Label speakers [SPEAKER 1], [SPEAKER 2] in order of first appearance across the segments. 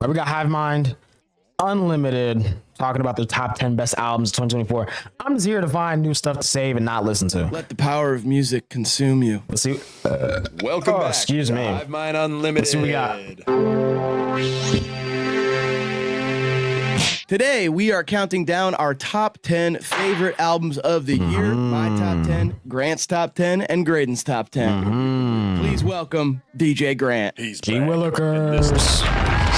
[SPEAKER 1] We got HIVEMIND, Unlimited, talking about the top 10 best albums of 2024. I'm just here to find new stuff to save and not listen to.
[SPEAKER 2] Let the power of music consume you.
[SPEAKER 1] Let's see.
[SPEAKER 3] Welcome back.
[SPEAKER 1] Excuse me.
[SPEAKER 3] HIVEMIND Unlimited.
[SPEAKER 1] Let's see what we got.
[SPEAKER 2] Today, we are counting down our top 10 favorite albums of the year. My top 10, Grant's top 10, and Graydon's top 10. Please welcome DJ Grant.
[SPEAKER 3] He's
[SPEAKER 1] G.
[SPEAKER 3] back.
[SPEAKER 1] Willikers.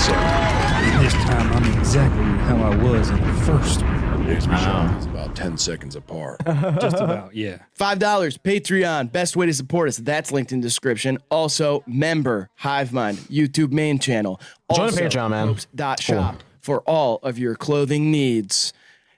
[SPEAKER 4] This time I'm exactly how I was in the first one.
[SPEAKER 3] Here's Michelle. It's about 10 seconds apart.
[SPEAKER 4] Just about, yeah.
[SPEAKER 2] $5, Patreon, best way to support us. That's linked in the description. Also, member, HIVEMIND, YouTube main channel.
[SPEAKER 1] Join
[SPEAKER 2] Also,
[SPEAKER 1] the Patreon, man.
[SPEAKER 2] Ropes.shop for all of your clothing needs.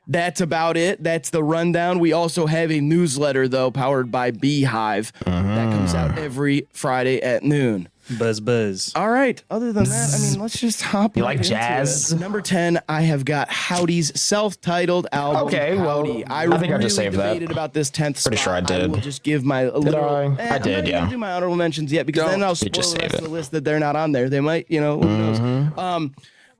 [SPEAKER 2] That's about it. That's the rundown. We also have a newsletter, though, powered by Beehive. That comes out every Friday at noon.
[SPEAKER 4] Buzz.
[SPEAKER 2] All right. Other than that, I mean, let's just hop
[SPEAKER 1] You
[SPEAKER 2] right
[SPEAKER 1] like
[SPEAKER 2] into
[SPEAKER 1] jazz?
[SPEAKER 2] it. Number 10, I have got Howdy's self-titled album.
[SPEAKER 1] Okay, well,
[SPEAKER 2] Howdy.
[SPEAKER 1] I think I
[SPEAKER 2] really
[SPEAKER 1] just saved that.
[SPEAKER 2] debated about this 10th spot.
[SPEAKER 1] Pretty sure I did.
[SPEAKER 2] will just give my
[SPEAKER 1] I?
[SPEAKER 2] literal...
[SPEAKER 1] I did,
[SPEAKER 2] I'm not
[SPEAKER 1] yeah.
[SPEAKER 2] gonna do my honorable mentions yet because then I'll spoil
[SPEAKER 1] just
[SPEAKER 2] the
[SPEAKER 1] save
[SPEAKER 2] rest of
[SPEAKER 1] it.
[SPEAKER 2] the list that they're not on there. They might, who knows.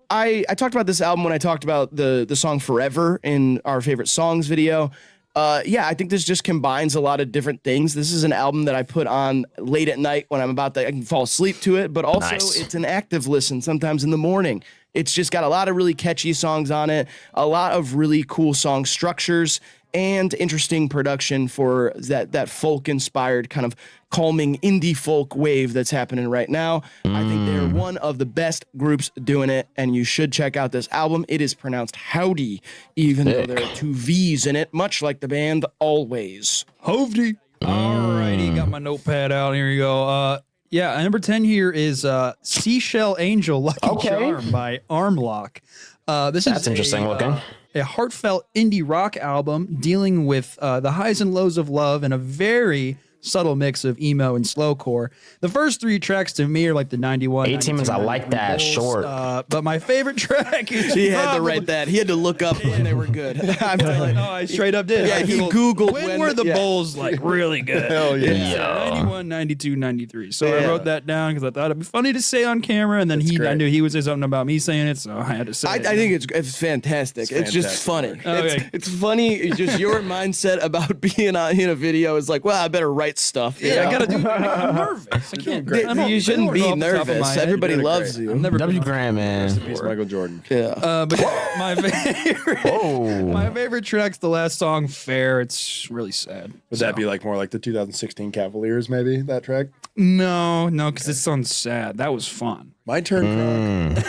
[SPEAKER 2] I talked about this album when I talked about the song Forever in our favorite songs video. Yeah, I think this just combines a lot of different things. This is an album that I put on late at night when I can fall asleep to it, but also it's an active listen sometimes in the morning. It's just got a lot of really catchy songs on it, a lot of really cool song structures, and interesting production for that folk-inspired kind of calming indie folk wave that's happening right now. I think they're one of the best groups doing it, and you should check out this album. It is pronounced Howdy, even though there are two V's in it, much like the band Always.
[SPEAKER 4] Hovdy. Alrighty, got my notepad out. Here you go. Yeah, number 10 here is Seashell Angel Lucky Charm by Armlock. That's
[SPEAKER 1] interesting looking.
[SPEAKER 4] A heartfelt indie rock album dealing with the highs and lows of love and a very subtle mix of emo and slowcore. The first three tracks to me are like the 91.
[SPEAKER 1] 18 minutes, I like that, short.
[SPEAKER 4] But my favorite track is
[SPEAKER 2] He had to write that. He had to look up when they were good. I'm telling you.
[SPEAKER 4] No, I straight up did.
[SPEAKER 2] Yeah, he Googled
[SPEAKER 4] when were the Bulls like really good.
[SPEAKER 3] Hell yeah.
[SPEAKER 4] 91, 92, 93. So I
[SPEAKER 2] Yeah.
[SPEAKER 4] wrote that down because I thought it'd be funny to say on camera, and then I
[SPEAKER 2] great.
[SPEAKER 4] knew he would say something about me saying it, so I had to say
[SPEAKER 2] I
[SPEAKER 4] it.
[SPEAKER 2] think it's fantastic. It's just funny.
[SPEAKER 4] Okay.
[SPEAKER 2] It's funny. It's just your mindset about being in a video is like, well, I better write stuff.
[SPEAKER 4] Yeah, I gotta do. I'm nervous. I can't.
[SPEAKER 2] You shouldn't be nervous. Everybody loves you.
[SPEAKER 4] I've never
[SPEAKER 1] W.
[SPEAKER 4] been.
[SPEAKER 1] Graham, man.
[SPEAKER 3] Peace, Michael Jordan.
[SPEAKER 2] Yeah.
[SPEAKER 4] But yeah, my favorite track's the last song, "Fair." It's really sad.
[SPEAKER 3] Would that be like more like the 2016 Cavaliers, maybe, that track?
[SPEAKER 4] No, because it sounds sad. That was fun.
[SPEAKER 3] My turn, Croc.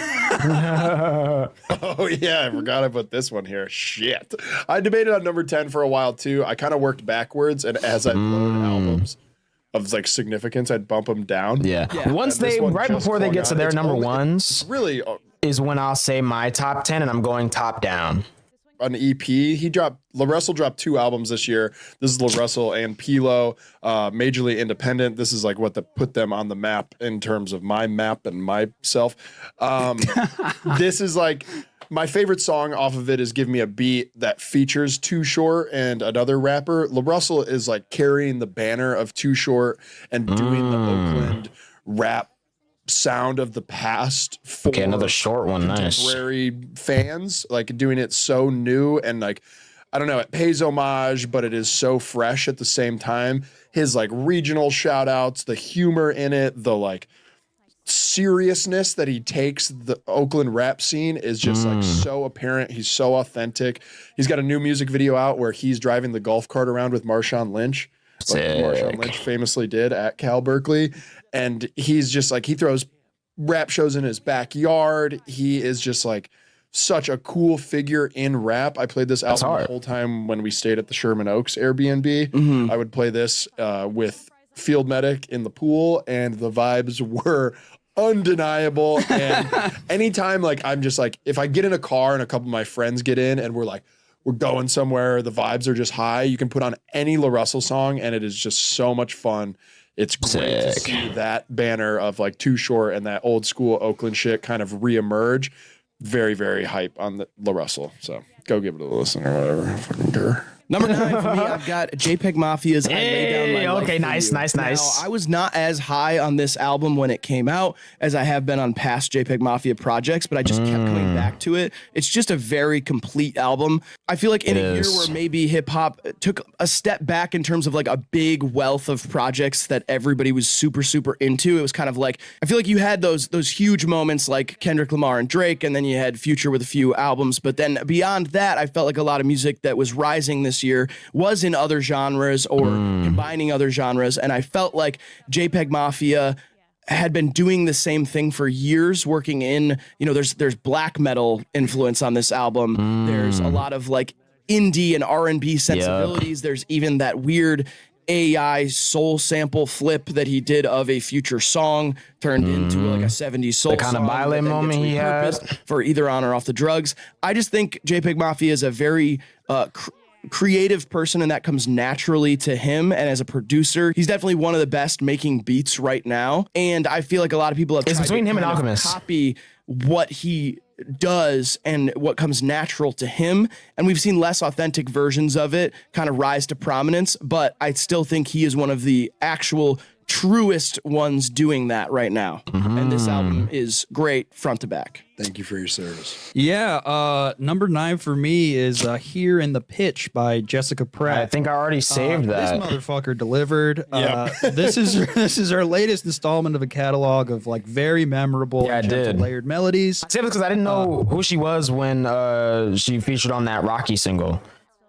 [SPEAKER 3] Oh, yeah, I forgot I put this one here. Shit. I debated on number 10 for a while, too. I kind of worked backwards, and as I load albums of like significance, I'd bump them down.
[SPEAKER 1] Yeah. Once
[SPEAKER 3] And this
[SPEAKER 1] they,
[SPEAKER 3] one
[SPEAKER 1] right
[SPEAKER 3] just
[SPEAKER 1] before they
[SPEAKER 3] clung
[SPEAKER 1] get
[SPEAKER 3] on.
[SPEAKER 1] to their
[SPEAKER 3] It's
[SPEAKER 1] number
[SPEAKER 3] only-
[SPEAKER 1] ones,
[SPEAKER 3] Really,
[SPEAKER 1] is when I'll say my top 10 and I'm going top down.
[SPEAKER 3] an EP. La Russell dropped 2 albums this year. This is La Russell and Pilo, majorly independent. This is like what put them on the map in terms of my map and myself. This is like my favorite song off of it is Give Me a Beat that features Too Short and another rapper. La Russell is like carrying the banner of Too Short and doing the Oakland rap sound of the past for
[SPEAKER 1] Another short one. Nice.
[SPEAKER 3] contemporary fans, like doing it so new and like I don't know, it pays homage, but it is so fresh at the same time. His like regional shout outs, the humor in it, the like seriousness that he takes the Oakland rap scene is just like so apparent. He's so authentic. He's got a new music video out where he's driving the golf cart around with Marshawn Lynch. Like Marshawn Lynch famously did at Cal Berkeley. And he's just like, he throws rap shows in his backyard. He is just like such a cool figure in rap. I played this album the whole time when we stayed at the Sherman Oaks Airbnb. I would play this with Field Medic in the pool, and the vibes were undeniable. And anytime, like, I'm just like, if I get in a car and a couple of my friends get in and we're going somewhere, the vibes are just high, you can put on any La Russell song and it is just so much fun. It's great to see that banner of like Too Short and that old school Oakland shit kind of reemerge. Very, very hype on the La Russell. So go give it a listen or whatever. I fucking care.
[SPEAKER 2] Number 9 for me, I've got JPEG Mafia's I Lay Down My Life
[SPEAKER 1] okay,
[SPEAKER 2] for
[SPEAKER 1] nice,
[SPEAKER 2] You.
[SPEAKER 1] nice, nice.
[SPEAKER 2] Now, I was not as high on this album when it came out as I have been on past JPEG Mafia projects, but I just kept coming back to it. It's just a very complete album. I feel like in a year where maybe hip hop took a step back in terms of like a big wealth of projects that everybody was super, super into, it was kind of like, I feel like you had those huge moments like Kendrick Lamar and Drake, and then you had Future with a few albums. But then beyond that, I felt like a lot of music that was rising this year was in other genres or combining other genres. And I felt like JPEG Mafia had been doing the same thing for years, working in, you know, there's black metal influence on this album. There's a lot of like indie and R&B sensibilities. There's even that weird AI soul sample flip that he did of a Future song turned into like a 70s soul
[SPEAKER 1] The kind of
[SPEAKER 2] song
[SPEAKER 1] baile
[SPEAKER 2] that then
[SPEAKER 1] moment
[SPEAKER 2] gets
[SPEAKER 1] he had.
[SPEAKER 2] repurposed for either on or off the drugs. I just think JPEG Mafia is a very creative person, and that comes naturally to him. And as a producer, he's definitely one of the best making beats right now. And I feel like a lot of people have
[SPEAKER 1] It's
[SPEAKER 2] tried
[SPEAKER 1] between
[SPEAKER 2] to
[SPEAKER 1] him and
[SPEAKER 2] kind of
[SPEAKER 1] Alchemist.
[SPEAKER 2] copy what he does and what comes natural to him. And we've seen less authentic versions of it kind of rise to prominence, but I still think he is one of the actual truest ones doing that right now. And this album is great front to back.
[SPEAKER 3] Thank you for your service.
[SPEAKER 4] Yeah, number 9 for me is Here in the Pitch by Jessica Pratt.
[SPEAKER 1] I think I already saved that.
[SPEAKER 4] This motherfucker delivered. This is our latest installment of a catalog of like very memorable,
[SPEAKER 1] Yeah, I
[SPEAKER 4] gentle
[SPEAKER 1] did.
[SPEAKER 4] layered melodies.
[SPEAKER 1] I said this because I didn't know who she was when she featured on that Rocky single.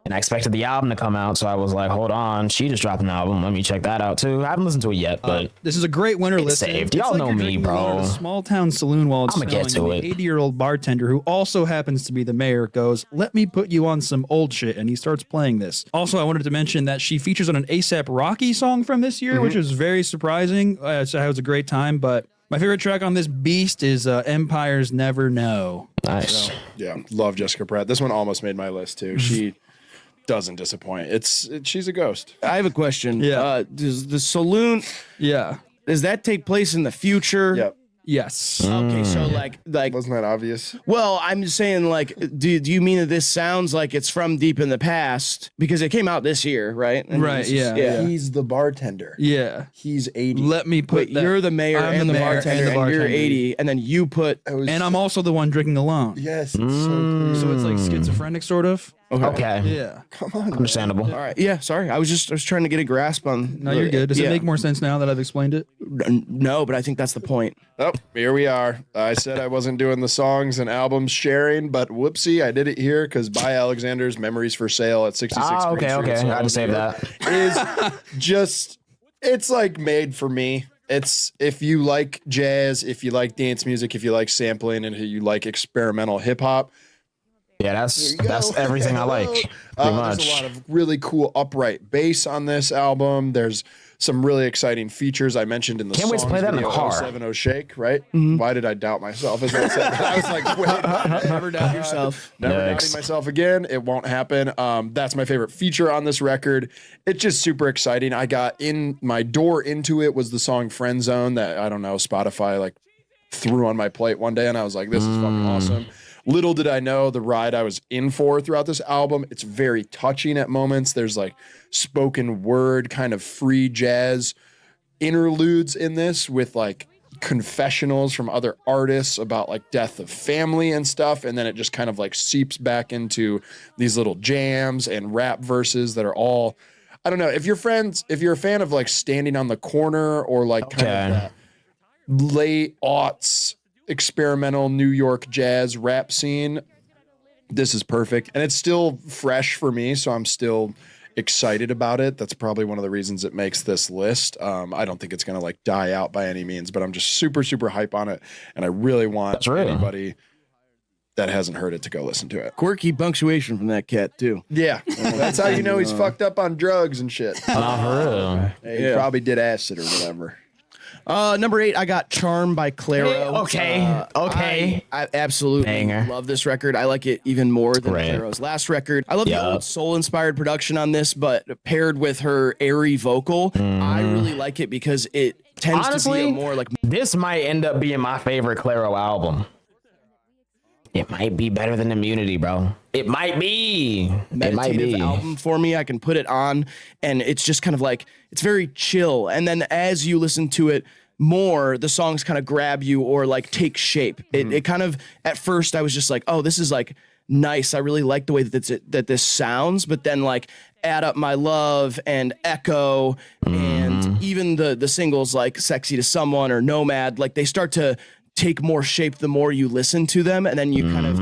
[SPEAKER 1] And I expected the album to come out, so I was like, hold on, she just dropped an album. Let me check that out too. I haven't listened to it yet, but
[SPEAKER 4] This is a great winter
[SPEAKER 1] It's
[SPEAKER 4] listen.
[SPEAKER 1] saved.
[SPEAKER 4] It's
[SPEAKER 1] Y'all
[SPEAKER 4] like
[SPEAKER 1] know
[SPEAKER 4] you're
[SPEAKER 1] me,
[SPEAKER 4] drinking alone
[SPEAKER 1] bro.
[SPEAKER 4] at a small town saloon while it's
[SPEAKER 1] I'ma get
[SPEAKER 4] snowing,
[SPEAKER 1] to
[SPEAKER 4] and
[SPEAKER 1] it.
[SPEAKER 4] the 80-year-old bartender who also happens to be the mayor goes, "Let me put you on some old shit," and he starts playing this. Also, I wanted to mention that she features on an ASAP Rocky song from this year, which is very surprising. So it was a great time, but my favorite track on this beast is Empires Never Know.
[SPEAKER 1] nice.
[SPEAKER 3] Yeah, love Jessica Pratt. This one almost made my list too. She doesn't disappoint. She's a ghost.
[SPEAKER 2] I have a question.
[SPEAKER 4] Yeah.
[SPEAKER 2] Does the saloon,
[SPEAKER 4] Yeah.
[SPEAKER 2] does that take place in the future?
[SPEAKER 3] Yep.
[SPEAKER 4] Yes.
[SPEAKER 2] Okay, so like,
[SPEAKER 3] Wasn't that obvious?
[SPEAKER 2] well, I'm just saying, like, do you mean that this sounds like it's from deep in the past because it came out this year, right? And
[SPEAKER 4] Right,
[SPEAKER 2] this is-
[SPEAKER 4] yeah.
[SPEAKER 3] He's the bartender.
[SPEAKER 4] Yeah.
[SPEAKER 3] He's 80.
[SPEAKER 4] Let me put
[SPEAKER 2] Wait, you're the mayor
[SPEAKER 4] I'm
[SPEAKER 2] and the
[SPEAKER 4] mayor
[SPEAKER 2] bartender, and you're 80, and then you put.
[SPEAKER 4] and I'm also the one drinking alone.
[SPEAKER 3] Yes, it's so crazy.
[SPEAKER 4] So it's like schizophrenic, sort of.
[SPEAKER 1] Okay.
[SPEAKER 4] Yeah.
[SPEAKER 1] Understandable.
[SPEAKER 2] All right, yeah. Sorry, I was trying to get a grasp on.
[SPEAKER 4] No, you're good. Does it make more sense now that I've explained it?
[SPEAKER 2] No, but I think that's the point.
[SPEAKER 3] Oh, here we are. I said I wasn't doing the songs and albums sharing, but whoopsie, I did it here because By Alexander's Memories for Sale at 66
[SPEAKER 1] Ah,
[SPEAKER 3] Green
[SPEAKER 1] okay,
[SPEAKER 3] Street,
[SPEAKER 1] okay. I
[SPEAKER 3] Solomon,
[SPEAKER 1] had to save
[SPEAKER 3] New York,
[SPEAKER 1] that.
[SPEAKER 3] is just, it's like made for me. It's if you like jazz, if you like dance music, if you like sampling, and if you like experimental hip hop.
[SPEAKER 1] Yeah, that's everything I like. Pretty
[SPEAKER 3] There's
[SPEAKER 1] much.
[SPEAKER 3] a lot of really cool upright bass on this album. There's some really exciting features I mentioned in the
[SPEAKER 1] Can't wait to
[SPEAKER 3] songs
[SPEAKER 1] play that in the
[SPEAKER 3] video,
[SPEAKER 1] car.
[SPEAKER 3] 070 Shake, right? Why did I doubt myself as I said that? I was like, wait,
[SPEAKER 2] Never doubt yourself.
[SPEAKER 3] never
[SPEAKER 1] Next.
[SPEAKER 3] doubting myself again. It won't happen. That's my favorite feature on this record. It's just super exciting. I got in my door into it was the song Friend Zone that, I don't know, Spotify like threw on my plate one day, and I was like, this is fucking awesome. Little did I know the ride I was in for throughout this album. It's very touching at moments. There's like spoken word, kind of free jazz interludes in this with like confessionals from other artists about like death of family and stuff. And then it just kind of like seeps back into these little jams and rap verses that are all, I don't know. If you're a fan of like Standing on the Corner or like kind of that late aughts experimental New York jazz rap scene, this is perfect. And it's still fresh for me, so I'm still excited about it. That's probably one of the reasons it makes this list. I don't think it's gonna like die out by any means, but I'm just super hype on it, and I really want anybody that hasn't heard it to go listen to it.
[SPEAKER 2] Quirky punctuation from that cat too.
[SPEAKER 3] Yeah, that's how you know he's fucked up on drugs and shit.
[SPEAKER 1] Not for real.
[SPEAKER 3] He probably did acid or whatever.
[SPEAKER 2] Number 8, I got Charm by Claro.
[SPEAKER 1] Okay.
[SPEAKER 2] I absolutely
[SPEAKER 1] Banger.
[SPEAKER 2] love this record. I like it even more than
[SPEAKER 1] Great.
[SPEAKER 2] Claro's last record. I love the old soul-inspired production on this, but paired with her airy vocal, I really like it because it tends to be
[SPEAKER 1] Honestly,
[SPEAKER 2] a more like
[SPEAKER 1] this might end up being my favorite Claro album. It might be better than Immunity, bro. It might be. It might
[SPEAKER 2] meditative
[SPEAKER 1] be.
[SPEAKER 2] album for me. I can put it on and it's just kind of like, it's very chill. And then as you listen to it more, the songs kind of grab you or like take shape. It kind of, at first I was just like, oh, this is like nice. I really like the way that this sounds, but then like Add Up My Love and Echo and even the singles like Sexy to Someone or Nomad, like they start to take more shape the more you listen to them, and then you kind of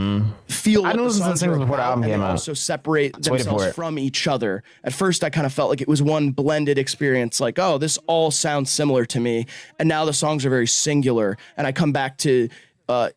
[SPEAKER 2] feel
[SPEAKER 1] I
[SPEAKER 2] what the
[SPEAKER 1] listened to the
[SPEAKER 2] songs
[SPEAKER 1] singles
[SPEAKER 2] are
[SPEAKER 1] before the
[SPEAKER 2] about,
[SPEAKER 1] album
[SPEAKER 2] and
[SPEAKER 1] came
[SPEAKER 2] they
[SPEAKER 1] out.
[SPEAKER 2] also separate
[SPEAKER 1] waiting for
[SPEAKER 2] themselves
[SPEAKER 1] it.
[SPEAKER 2] from each other. At first I kind of felt like it was one blended experience, like, oh, this all sounds similar to me, and now the songs are very singular, and I come back to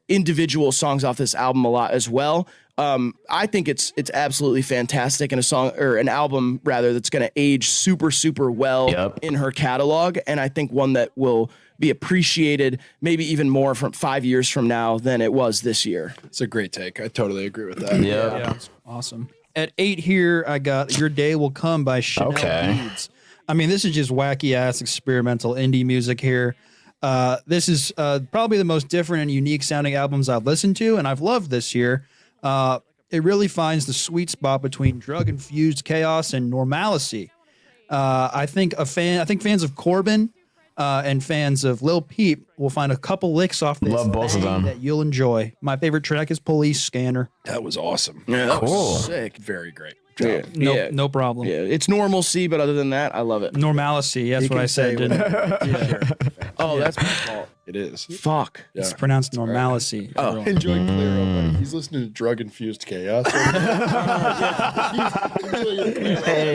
[SPEAKER 2] individual songs off this album a lot as well. I think it's absolutely fantastic, and a song or an album rather that's going to age super, super well in her catalog. And I think one that will be appreciated maybe even more from 5 years from now than it was this year.
[SPEAKER 3] It's a great take. I totally agree with that.
[SPEAKER 1] Yeah.
[SPEAKER 4] It's awesome. At 8 here, I got Your Day Will Come by Chanel Beads. I mean, this is just wacky ass experimental indie music here. This is probably the most different and unique sounding albums I've listened to, and I've loved this year. It really finds the sweet spot between drug-infused chaos and normalcy. I think fans of Corbin and fans of Lil Peep will find a couple licks off this
[SPEAKER 1] Love both of them.
[SPEAKER 4] that you'll enjoy. My favorite track is Police Scanner.
[SPEAKER 3] That was awesome.
[SPEAKER 2] Yeah, that
[SPEAKER 1] Cool.
[SPEAKER 2] was sick.
[SPEAKER 3] Very great.
[SPEAKER 4] No problem.
[SPEAKER 2] Yeah, it's normalcy, but other than that, I love it.
[SPEAKER 4] Normalcy, that's
[SPEAKER 2] You
[SPEAKER 4] what
[SPEAKER 2] can
[SPEAKER 4] I said.
[SPEAKER 2] say
[SPEAKER 4] Didn't
[SPEAKER 2] Oh, that's my fault.
[SPEAKER 3] It is.
[SPEAKER 2] Fuck.
[SPEAKER 4] It's pronounced normalcy.
[SPEAKER 2] Oh.
[SPEAKER 3] Enjoy Clear Up, buddy. He's listening to Drug Infused Chaos.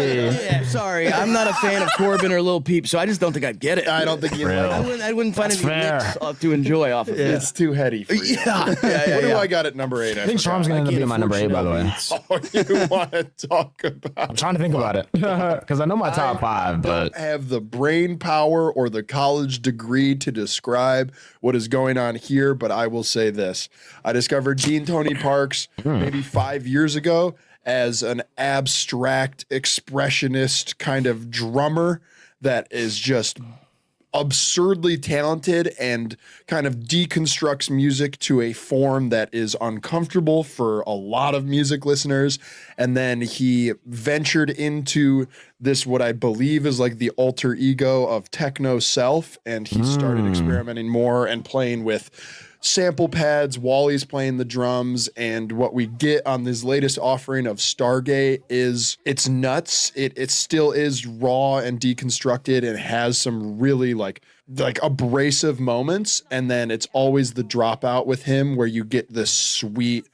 [SPEAKER 2] Yeah, sorry. I'm not a fan of Corbin or Lil Peep, so I just don't think I'd get it.
[SPEAKER 3] I don't think he's
[SPEAKER 1] Real.
[SPEAKER 3] like,
[SPEAKER 2] I wouldn't find
[SPEAKER 1] That's
[SPEAKER 2] any
[SPEAKER 1] fair.
[SPEAKER 2] licks to enjoy off of it.
[SPEAKER 3] it's too heady for you.
[SPEAKER 2] Yeah.
[SPEAKER 3] What do I got at number 8?
[SPEAKER 1] I think Charm's gonna end up being my number 8, by the way.
[SPEAKER 3] Oh, you want to talk about?
[SPEAKER 1] I'm trying to think about it because I know my top 5, but
[SPEAKER 3] Have the brain power or the college degree to describe what is going on here, but I will say this. I discovered Dean Tony Parks maybe 5 years ago as an abstract expressionist kind of drummer that is just absurdly talented and kind of deconstructs music to a form that is uncomfortable for a lot of music listeners. And then he ventured into this, what I believe is like the alter ego of techno self. And he started experimenting more and playing with sample pads. Wally's playing the drums, and what we get on this latest offering of Stargate is it's nuts. It still is raw and deconstructed and has some really like abrasive moments, and then it's always the dropout with him where you get this sweet,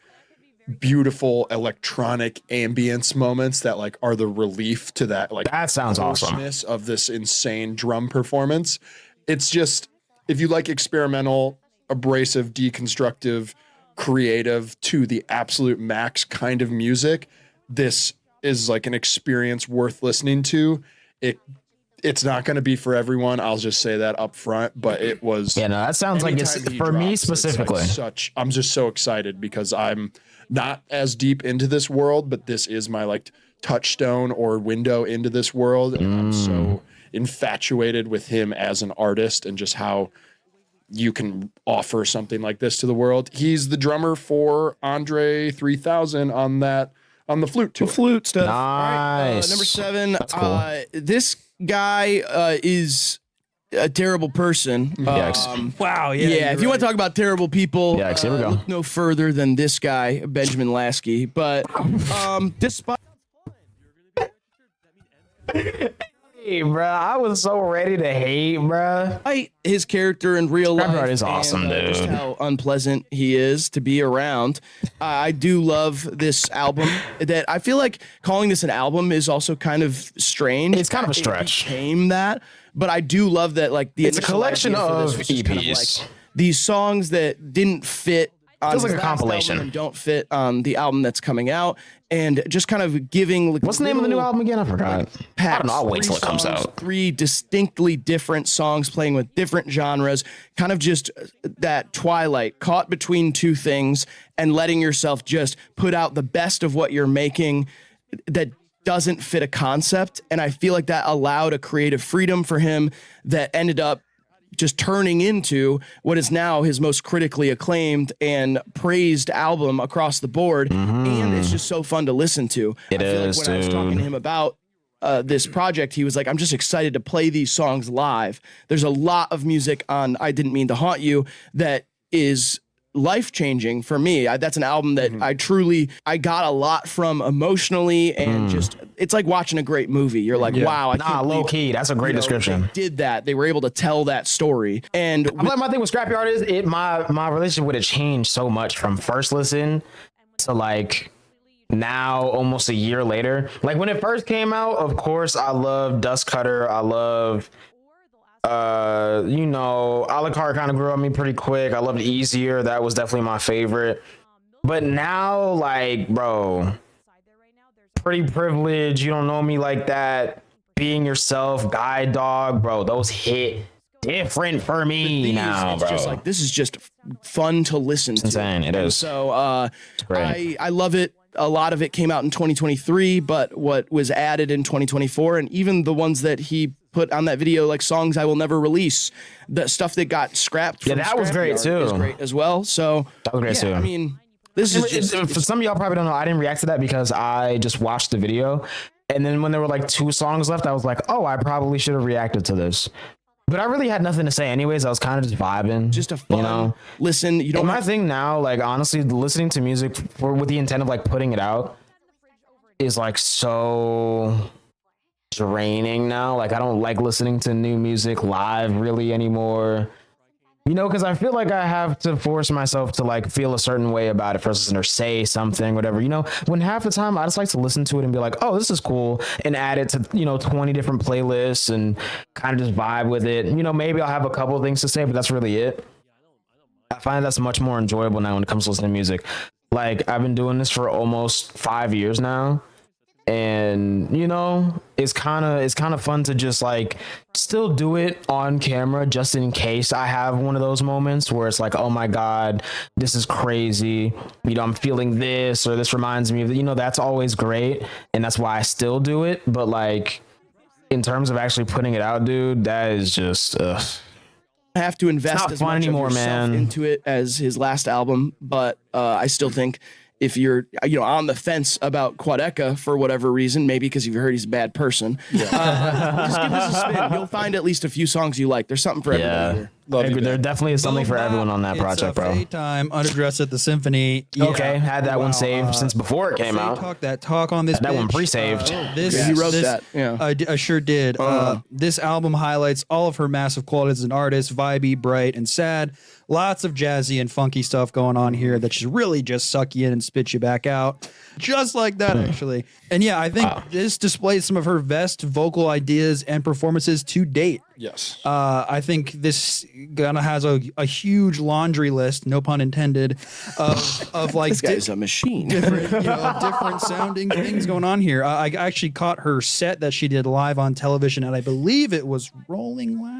[SPEAKER 3] beautiful electronic ambience moments that like are the relief to that like
[SPEAKER 1] that sounds awesome.
[SPEAKER 3] coarseness of this insane drum performance. It's just, if you like experimental, abrasive, deconstructive, creative to the absolute max kind of music, this is like an experience worth listening to. It's not going to be for everyone. I'll just say that up front, but it was.
[SPEAKER 1] Yeah, no, that sounds like it's
[SPEAKER 3] anytime he
[SPEAKER 1] for me
[SPEAKER 3] drops, it's like
[SPEAKER 1] specifically.
[SPEAKER 3] I'm just so excited because I'm not as deep into this world, but this is my like touchstone or window into this world. And I'm so infatuated with him as an artist and just how you can offer something like this to the world. He's the drummer for Andre 3000 on the flute tour.
[SPEAKER 2] Flute stuff.
[SPEAKER 1] Nice.
[SPEAKER 2] Number 7.
[SPEAKER 1] That's cool.
[SPEAKER 2] This guy is a terrible person.
[SPEAKER 1] Yikes.
[SPEAKER 4] Wow.
[SPEAKER 2] Yeah, if you want to talk about terrible people,
[SPEAKER 1] Yikes, here we go.
[SPEAKER 2] look no further than this guy, Benjamin Lasky. But despite
[SPEAKER 1] Hey, bro, I was so ready to hate, bro.
[SPEAKER 2] his character in real life,
[SPEAKER 1] Trevor is awesome,
[SPEAKER 2] and, just
[SPEAKER 1] dude.
[SPEAKER 2] how unpleasant he is to be around. I do love this album. That I feel like calling this an album is also kind of strange.
[SPEAKER 1] It's kind of a stretch.
[SPEAKER 2] It became that, but I do love that. Like
[SPEAKER 1] It's a
[SPEAKER 2] initial
[SPEAKER 1] collection
[SPEAKER 2] idea for this
[SPEAKER 1] of
[SPEAKER 2] was just kind
[SPEAKER 1] EPs.
[SPEAKER 2] like these songs that didn't fit on
[SPEAKER 1] Feels
[SPEAKER 2] his
[SPEAKER 1] like a
[SPEAKER 2] last
[SPEAKER 1] compilation.
[SPEAKER 2] album and don't fit on the album that's coming out, and just kind of giving. Like,
[SPEAKER 1] What's the name of the new
[SPEAKER 2] little
[SPEAKER 1] album again? I forgot. I don't know. I'll wait till it comes
[SPEAKER 2] songs,
[SPEAKER 1] out.
[SPEAKER 2] 3 distinctly different songs playing with different genres, kind of just that twilight caught between two things and letting yourself just put out the best of what you're making that doesn't fit a concept. And I feel like that allowed a creative freedom for him that ended up just turning into what is now his most critically acclaimed and praised album across the board. And it's just so fun to listen to.
[SPEAKER 1] It
[SPEAKER 2] I feel
[SPEAKER 1] is,
[SPEAKER 2] like when I was talking to him about this project, he was like, I'm just excited to play these songs live. There's a lot of music on I Didn't Mean to Haunt You that is life-changing for me. That's an album that I got a lot from emotionally, and just it's like watching a great movie. You're like, wow, I can't
[SPEAKER 1] low
[SPEAKER 2] believe,
[SPEAKER 1] key. That's a great description.
[SPEAKER 2] they did that. They were able to tell that story. And
[SPEAKER 1] But my thing with Scrapyard is my relationship with it changed so much from first listen to like now almost a year later. Like when it first came out, of course I love Dust Cutter. I love Alucard kind of grew on me pretty quick. I loved Easier. That was definitely my favorite. But now, like, bro, Pretty Privilege, You Don't Know Me Like That, Being Yourself, Guide Dog, bro, those hit different for me now,
[SPEAKER 2] it's
[SPEAKER 1] bro.
[SPEAKER 2] just like, this is just fun to listen to.
[SPEAKER 1] Insane. It is.
[SPEAKER 2] So
[SPEAKER 1] great.
[SPEAKER 2] I love it. A lot of it came out in 2023, but what was added in 2024, and even the ones that he put on that video, like songs I will never release, the stuff that got scrapped.
[SPEAKER 1] Yeah, that was great too.
[SPEAKER 2] Is great as well. So
[SPEAKER 1] that was great too.
[SPEAKER 2] I mean, this is just
[SPEAKER 1] for some of y'all probably don't know. I didn't react to that because I just watched the video, and then when there were like 2 songs left, I was like, oh, I probably should have reacted to this. But I really had nothing to say anyways. I was kind of just vibing.
[SPEAKER 2] Just a fun listen. You don't.
[SPEAKER 1] And my thing now, like honestly, listening to music with the intent of like putting it out is like so draining now. Like I don't like listening to new music live really anymore. You know, because I feel like I have to force myself to like feel a certain way about it first or say something, whatever, you know, when half the time I just like to listen to it and be like, oh, this is cool, and add it to, 20 different playlists and kind of just vibe with it. You know, maybe I'll have a couple of things to say, but that's really it. I find that's much more enjoyable now when it comes to listening to music. Like I've been doing this for almost 5 years now. And it's kind of fun to just like still do it on camera just in case I have one of those moments where it's like, oh my god, this is crazy, I'm feeling this, or this reminds me of that's always great, and that's why I still do it. But like in terms of actually putting it out, dude, that is just
[SPEAKER 2] have to invest as much anymore, of yourself into it as his last album, but I still think if you're on the fence about Quadeca for whatever reason, maybe because you've heard he's a bad person, just give this a spin. You'll find at least a few songs you like. There's something for everybody here.
[SPEAKER 1] There definitely is something for everyone on that project, bro.
[SPEAKER 4] Time Underdressed at the Symphony.
[SPEAKER 1] Okay, had that one saved since before it came out.
[SPEAKER 4] Talk on this.
[SPEAKER 1] That one pre-saved.
[SPEAKER 2] He wrote that. Yeah,
[SPEAKER 4] I sure did. This album highlights all of her massive qualities as an artist: vibey, bright, and sad. Lots of jazzy and funky stuff going on here that should really just suck you in and spit you back out. Just like that, actually. And yeah, I think this displays some of her best vocal ideas and performances to date.
[SPEAKER 3] Yes.
[SPEAKER 4] I think this gonna has a huge laundry list, no pun intended, of like
[SPEAKER 2] this guy's a machine.
[SPEAKER 4] different sounding things going on here. I actually caught her set that she did live on television, and I believe it was Rolling Loud.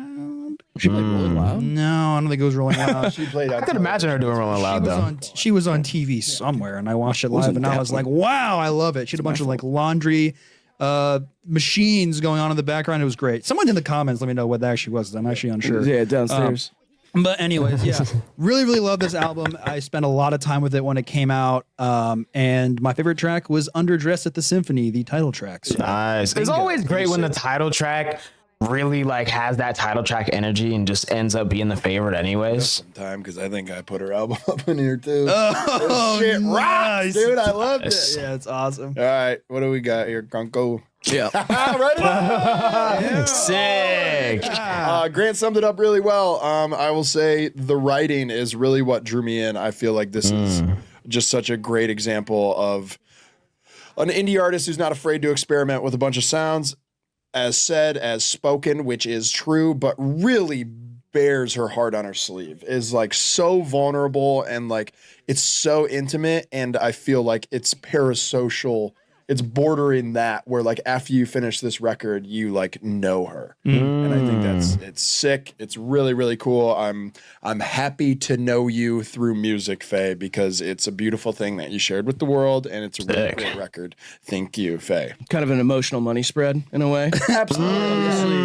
[SPEAKER 2] She played Rolling Loud?
[SPEAKER 4] No, I don't think it was Rolling Loud.
[SPEAKER 3] She played.
[SPEAKER 1] I could imagine her doing Rolling Loud though.
[SPEAKER 4] She was on TV somewhere, and I watched it live, and I was like, wow, I love it. She had a bunch of like laundry machines going on in the background. It was great. Someone in the comments let me know what that actually was. I'm actually unsure.
[SPEAKER 2] Yeah, downstairs.
[SPEAKER 4] But anyways, yeah, really love this album. I spent a lot of time with it when it came out, and my favorite track was Underdressed at the Symphony, the title track. So
[SPEAKER 1] nice. It's always great when the title track really like has that title track energy and just ends up being the favorite anyways.
[SPEAKER 3] Some time because I think I put her album up in here too.
[SPEAKER 4] Oh,
[SPEAKER 3] shit rocks, dude! I loved
[SPEAKER 1] Nice.
[SPEAKER 3] it.
[SPEAKER 4] Yeah, it's awesome.
[SPEAKER 3] All right, what do we got here, Gonko?
[SPEAKER 2] Yeah.
[SPEAKER 3] Ready?
[SPEAKER 1] Sick.
[SPEAKER 3] Grant summed it up really well. I will say the writing is really what drew me in. I feel like this is just such a great example of an indie artist who's not afraid to experiment with a bunch of sounds, as said, as spoken, which is true, but really bears her heart on her sleeve, is like so vulnerable and like it's so intimate. And I feel like it's parasocial. It's bordering that where like after you finish this record, you like know her. And I think it's sick. It's really, really cool. I'm happy to know you through music, Faye, because it's a beautiful thing that you shared with the world, and it's a really cool record. Thank you, Faye.
[SPEAKER 2] Kind of an emotional money spread in a way.
[SPEAKER 3] Absolutely.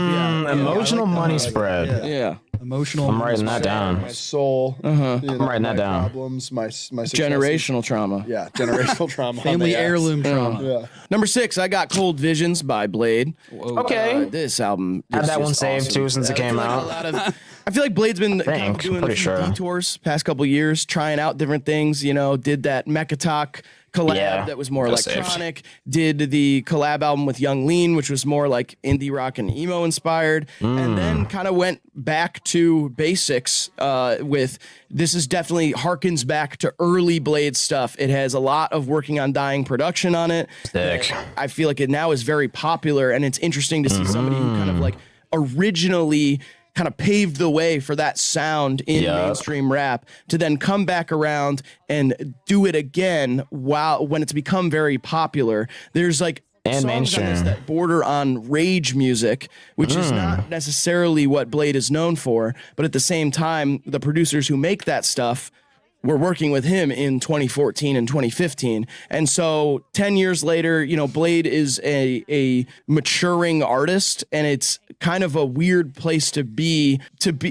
[SPEAKER 1] Emotional money spread.
[SPEAKER 2] Yeah.
[SPEAKER 4] Emotional.
[SPEAKER 1] I'm writing that down.
[SPEAKER 3] My soul.
[SPEAKER 1] I'm writing that down.
[SPEAKER 3] Problems. My successes.
[SPEAKER 2] Generational trauma.
[SPEAKER 3] Yeah, generational trauma.
[SPEAKER 4] Family
[SPEAKER 3] on the ass.
[SPEAKER 4] heirloom trauma.
[SPEAKER 3] Yeah.
[SPEAKER 2] Number 6, I got Cold Visions by Blade.
[SPEAKER 1] Okay.
[SPEAKER 2] This album
[SPEAKER 1] Had
[SPEAKER 2] is
[SPEAKER 1] that one
[SPEAKER 2] just
[SPEAKER 1] saved
[SPEAKER 2] awesome.
[SPEAKER 1] too since it came out.
[SPEAKER 2] I feel like Blade's been kind of
[SPEAKER 1] I'm
[SPEAKER 2] doing a
[SPEAKER 1] pretty
[SPEAKER 2] few
[SPEAKER 1] sure.
[SPEAKER 2] detours past couple years, trying out different things. You know, did that Mechatalk collab
[SPEAKER 1] Yeah,
[SPEAKER 2] that was more
[SPEAKER 1] that's saved.
[SPEAKER 2] electronic. Did the collab album with Young Lean, which was more like indie rock and emo inspired, and then kind of went back to basics with this is definitely harkens back to early Blade stuff. It has a lot of working on dying production on it.
[SPEAKER 1] Sick.
[SPEAKER 2] I feel like it now is very popular, and it's interesting to see somebody who kind of like originally kind of paved the way for that sound in mainstream rap to then come back around and do it again when it's become very popular. There's like
[SPEAKER 1] And
[SPEAKER 2] songs on this
[SPEAKER 1] mainstream.
[SPEAKER 2] that border on rage music, which is not necessarily what Blade is known for, but at the same time, the producers who make that stuff were working with him in 2014 and 2015. And so 10 years later, you know, Blade is a maturing artist, and it's kind of a weird place to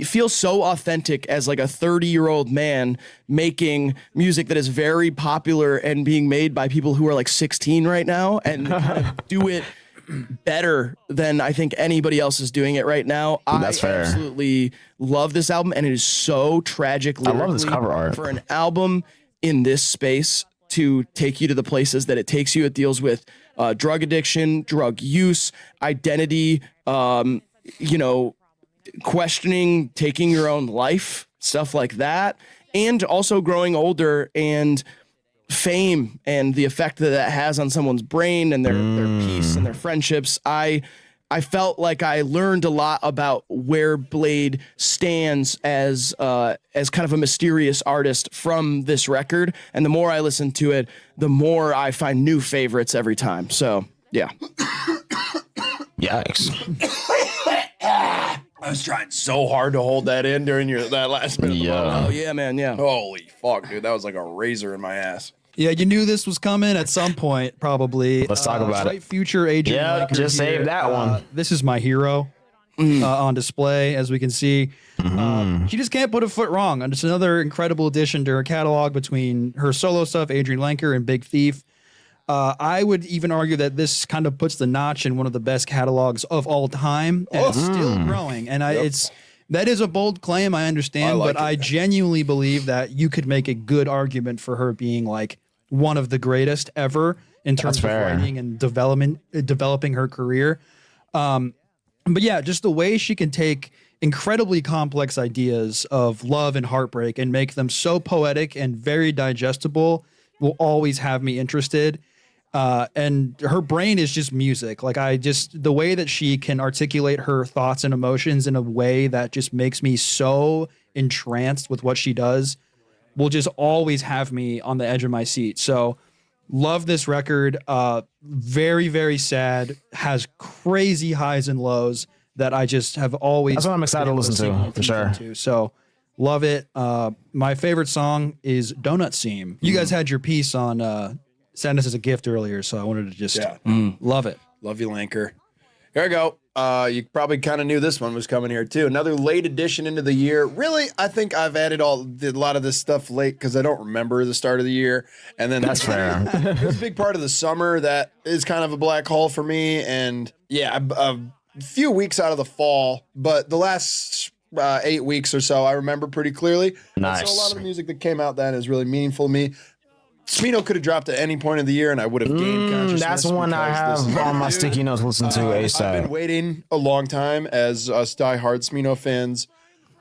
[SPEAKER 2] feel so authentic as like a 30-year-old man making music that is very popular and being made by people who are like 16 right now, and kind of do it better than I think anybody else is doing it right now.
[SPEAKER 1] That's fair.
[SPEAKER 2] Absolutely love this album, and it is so tragic lyrically
[SPEAKER 1] I love this cover art.
[SPEAKER 2] for an album in this space to take you to the places that it takes you. It deals with drug addiction, drug use, identity, you know, questioning, taking your own life, stuff like that, and also growing older and fame and the effect that that has on someone's brain and their peace and their friendships. I felt like I learned a lot about where Blade stands as kind of a mysterious artist from this record. And the more I listen to it, the more I find new favorites every time. So yeah.
[SPEAKER 1] Yikes.
[SPEAKER 3] I was trying so hard to hold that in during that last minute.
[SPEAKER 1] Yeah.
[SPEAKER 2] Oh yeah, man. Yeah.
[SPEAKER 3] Holy fuck, dude. That was like a razor in my ass.
[SPEAKER 4] Yeah, you knew this was coming at some point, probably.
[SPEAKER 1] Let's talk about
[SPEAKER 4] Slight
[SPEAKER 1] it.
[SPEAKER 4] Future Adrian
[SPEAKER 1] Yeah,
[SPEAKER 4] Lenker
[SPEAKER 1] just
[SPEAKER 4] here.
[SPEAKER 1] save that one.
[SPEAKER 4] This is my hero on display, as we can see. She just can't put a foot wrong. And it's another incredible addition to her catalog between her solo stuff, Adrian Lenker, and Big Thief. I would even argue that this kind of puts the notch in one of the best catalogs of all time, and it's still growing. And that is a bold claim, I understand, but I genuinely believe that you could make a good argument for her being like one of the greatest ever in terms of writing and developing her career. But yeah, just the way she can take incredibly complex ideas of love and heartbreak and make them so poetic and very digestible will always have me interested. And her brain is just music. Like the way that she can articulate her thoughts and emotions in a way that just makes me so entranced with what she does will just always have me on the edge of my seat. So love this record. Very, very sad, has crazy highs and lows that I just have always.
[SPEAKER 1] That's what I'm excited to listen to, for sure.
[SPEAKER 4] So love it. My favorite song is Donut Seam. You guys had your piece on Sadness as a Gift earlier, so I wanted to just love it.
[SPEAKER 3] Love you, Lanker. Here I go. You probably kind of knew this one was coming here too. Another late addition into the year. Really, I think I've added a lot of this stuff late because I don't remember the start of the year. And then
[SPEAKER 1] That's fair.
[SPEAKER 3] There's a big part of the summer that is kind of a black hole for me. And yeah, a few weeks out of the fall, but the last 8 weeks or so, I remember pretty clearly.
[SPEAKER 1] Nice.
[SPEAKER 3] And so a lot of the music that came out then is really meaningful to me. Smino could have dropped at any point of the year, and I would have gained consciousness.
[SPEAKER 1] That's one I have on my sticky notes. Listen to ASAP.
[SPEAKER 3] I've been waiting a long time, as us diehard Smino fans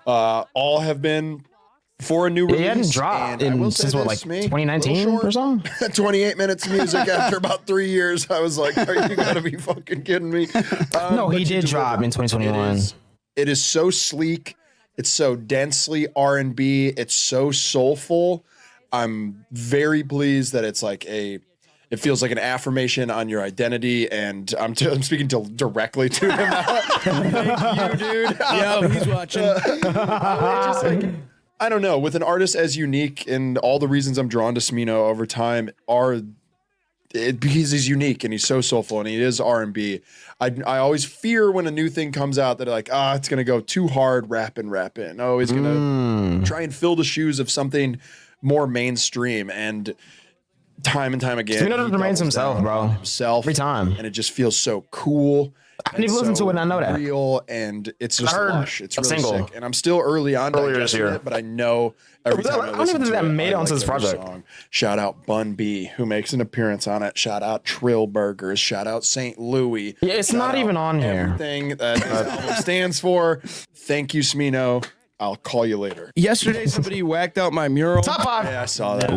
[SPEAKER 3] all have been, for a new release.
[SPEAKER 1] It hadn't dropped since what, like 2019 or something?
[SPEAKER 3] 28 minutes of music after about 3 years. I was like, are you gotta be fucking kidding me?
[SPEAKER 1] No, he did drop in 2021.
[SPEAKER 3] It is so sleek. It's so densely R&B. It's so soulful. I'm very pleased that it's like it feels like an affirmation on your identity, and I'm speaking directly to him now. Thank you, dude.
[SPEAKER 2] Yeah, he's watching.
[SPEAKER 3] Just like, I don't know, with an artist as unique, and all the reasons I'm drawn to Smino over time are because he's unique and he's so soulful and he is R&B. I always fear when a new thing comes out that like, it's going to go too hard rap in. Oh, he's going to try and fill the shoes of something more mainstream. And time and time again,
[SPEAKER 1] Smino remains himself, bro.
[SPEAKER 3] Himself
[SPEAKER 1] Every time.
[SPEAKER 3] And it just feels so cool.
[SPEAKER 1] I didn't even listen to it and I know that.
[SPEAKER 3] Real, and it's just
[SPEAKER 1] heard
[SPEAKER 3] lush. It's
[SPEAKER 1] a
[SPEAKER 3] really
[SPEAKER 1] single
[SPEAKER 3] sick. And I'm still early on
[SPEAKER 1] earlier this
[SPEAKER 3] digesting
[SPEAKER 1] year.
[SPEAKER 3] it, but I know every time I
[SPEAKER 1] don't
[SPEAKER 3] listen
[SPEAKER 1] even think
[SPEAKER 3] to
[SPEAKER 1] that
[SPEAKER 3] it,
[SPEAKER 1] made it
[SPEAKER 3] I
[SPEAKER 1] onto
[SPEAKER 3] like
[SPEAKER 1] this
[SPEAKER 3] every
[SPEAKER 1] project.
[SPEAKER 3] song. Shout out Bun B, who makes an appearance on it. Shout out Trill Burgers. Shout out St. Louis.
[SPEAKER 1] Yeah, it's not even on here.
[SPEAKER 3] Everything that this album stands for. Thank you, Smino. I'll call you later.
[SPEAKER 2] Yesterday, somebody whacked out my mural.
[SPEAKER 1] Top 5.
[SPEAKER 3] Yeah, I saw that.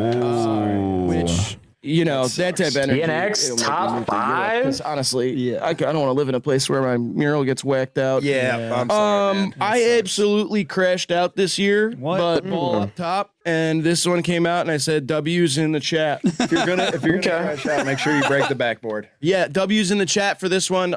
[SPEAKER 2] Which, you know, that type of energy.
[SPEAKER 1] DNX,
[SPEAKER 2] it'll make me
[SPEAKER 1] top
[SPEAKER 2] move to Europe,
[SPEAKER 1] 5?
[SPEAKER 2] 'cause honestly, I don't want to live in a place where my mural gets whacked out.
[SPEAKER 3] Yeah, I'm sorry, man. That
[SPEAKER 2] I
[SPEAKER 3] sucks.
[SPEAKER 2] absolutely crashed out this year,
[SPEAKER 4] What?
[SPEAKER 2] but ball up top. And this one came out, and I said W's in the chat.
[SPEAKER 3] If you're gonna crash out, make sure you break the backboard.
[SPEAKER 2] Yeah, W's in the chat for this one.